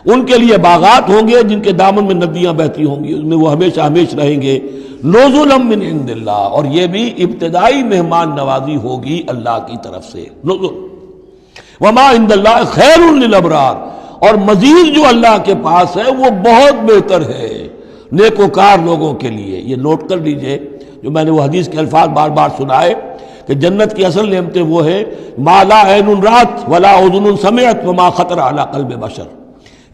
ان کے لیے باغات ہوں گے جن کے دامن میں ندیاں بہتی ہوں گی، ان میں وہ ہمیشہ ہمیشہ رہیں گے، نزلا من عند اللہ، اور یہ بھی ابتدائی مہمان نوازی ہوگی اللہ کی طرف سے، نزل، وما عند اللہ خیر للابرار، اور مزید جو اللہ کے پاس ہے وہ بہت بہتر ہے نیکوکار لوگوں کے لیے۔ یہ نوٹ کر لیجئے، جو میں نے وہ حدیث کے الفاظ بار بار سنائے کہ جنت کی اصل نعمتیں وہ ہیں ما لا عین رات ولا اذن سمعت وما خطر علی قلب بشر،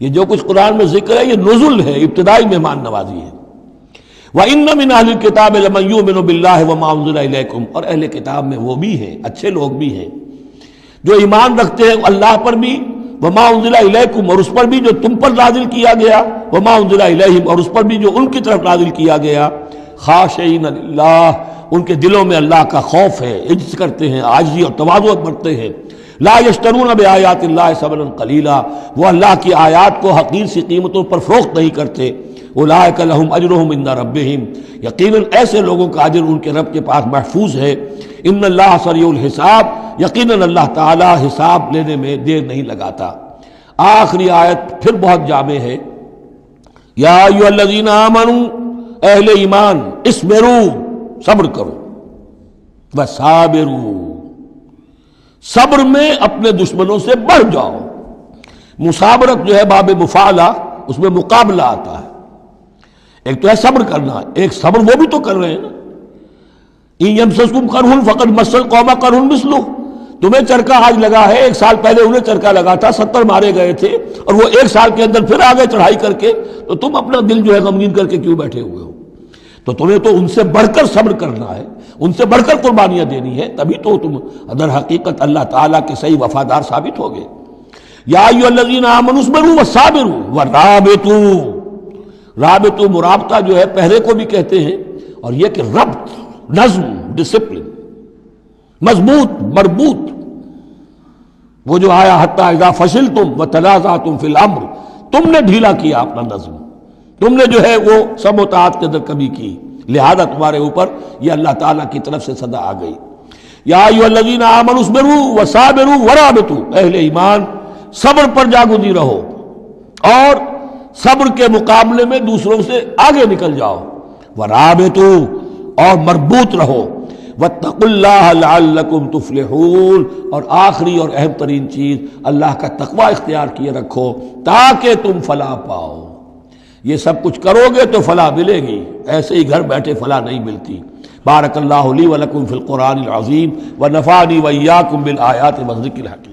یہ جو کچھ قرآن میں ذکر ہے یہ نزل ہے، ابتدائی مہمان نوازی ہے۔ وَإِنَّ مِنْ أَهْلِ الْكِتَابِ لَمَنْ يُؤْمِنُ بِاللَّهِ وَمَا أُنزِلَ إِلَيْكُمْ، اور اہل کتاب میں وہ بھی ہیں، اچھے لوگ بھی ہیں جو ایمان رکھتے ہیں اللہ پر بھی، وما انزل الیکم، اور اس پر بھی جو تم پر نازل کیا گیا، وما انزل الیہم، اور اس پر بھی جو ان کی طرف نازل کیا گیا، خاشعین للہ، ان کے دلوں میں اللہ کا خوف ہے، عجز کرتے ہیں، عاجزی اور تواضع برتتے ہیں۔ لا یشترون بآیات اللہ ثمنا قلیلا، وہ اللہ کی آیات کو حقیر سی قیمتوں پر فروخت نہیں کرتے۔ اولئک لہم اجرہم عند ربہم، یقیناً ایسے لوگوں کا اجر ان کے رب کے پاس محفوظ ہے۔ ان اللہ سریع الحساب، یقیناً اللہ تعالی حساب لینے میں دیر نہیں لگاتا۔ آخری آیت پھر بہت جامع ہے، یا ایھا الذین آمنوا، اہل ایمان، اصبروا، صبر کرو، وصابروا، صبر میں اپنے دشمنوں سے بڑھ جاؤ۔ مصابرت جو ہے باب مفعلہ، اس میں مقابلہ آتا ہے، ایک تو ہے صبر کرنا، ایک صبر وہ بھی تو کر رہے ہیں نا، ان یمسسکم قرح فقد مس القوم قرح مثلہ، تمہیں چرکا آج لگا ہے، 1 سال پہلے انہیں چرکا لگا تھا، 70 مارے گئے تھے، اور وہ 1 سال کے اندر پھر آگے چڑھائی کر کے، تو تم اپنا دل جو ہے غمگین کر کے کیوں بیٹھے ہوئے ہو؟ تو تمہیں تو ان سے بڑھ کر صبر کرنا ہے، ان سے بڑھ کر قربانیاں دینی ہے، تبھی تو تم در حقیقت اللہ تعالیٰ کے صحیح وفادار ثابت ہوگے۔ یا ایھا الذین آمنوا اصبروا وصابروا ورابطوا، رابطوا مرابطہ جو ہے پہرے کو بھی کہتے ہیں، اور یہ کہ ربط، نظم، ڈسپلن، مضبوط، مربوط، وہ جو آیا حتی اذا فشلتم وتنازعتم فی الامر، تم نے ڈھیلا کیا اپنا نظم، تم نے جو ہے وہ سب اطاعت کے اندر کمی کی، لہذا تمہارے اوپر یہ اللہ تعالیٰ کی طرف سے صدا آ گئی۔ یا ایھا الذین آمنوا اصبروا وصابروا ورابطوا، اہل ایمان صبر پر جاگزی رہو اور صبر کے مقابلے میں دوسروں سے آگے نکل جاؤ، ورابطوا اور مربوط رہو، واتقوا اللہ لعلکم تفلحون اور آخری اور اہم ترین چیز اللہ کا تقوی اختیار کیے رکھو تاکہ تم فلاح پاؤ۔ یہ سب کچھ کرو گے تو فلاح ملے گی، ایسے ہی گھر بیٹھے فلاح نہیں ملتی۔ بارک اللہ لی ولکم فی القرآن العظیم ونفعنی وإیاکم بالآیات والذکر الحکیم۔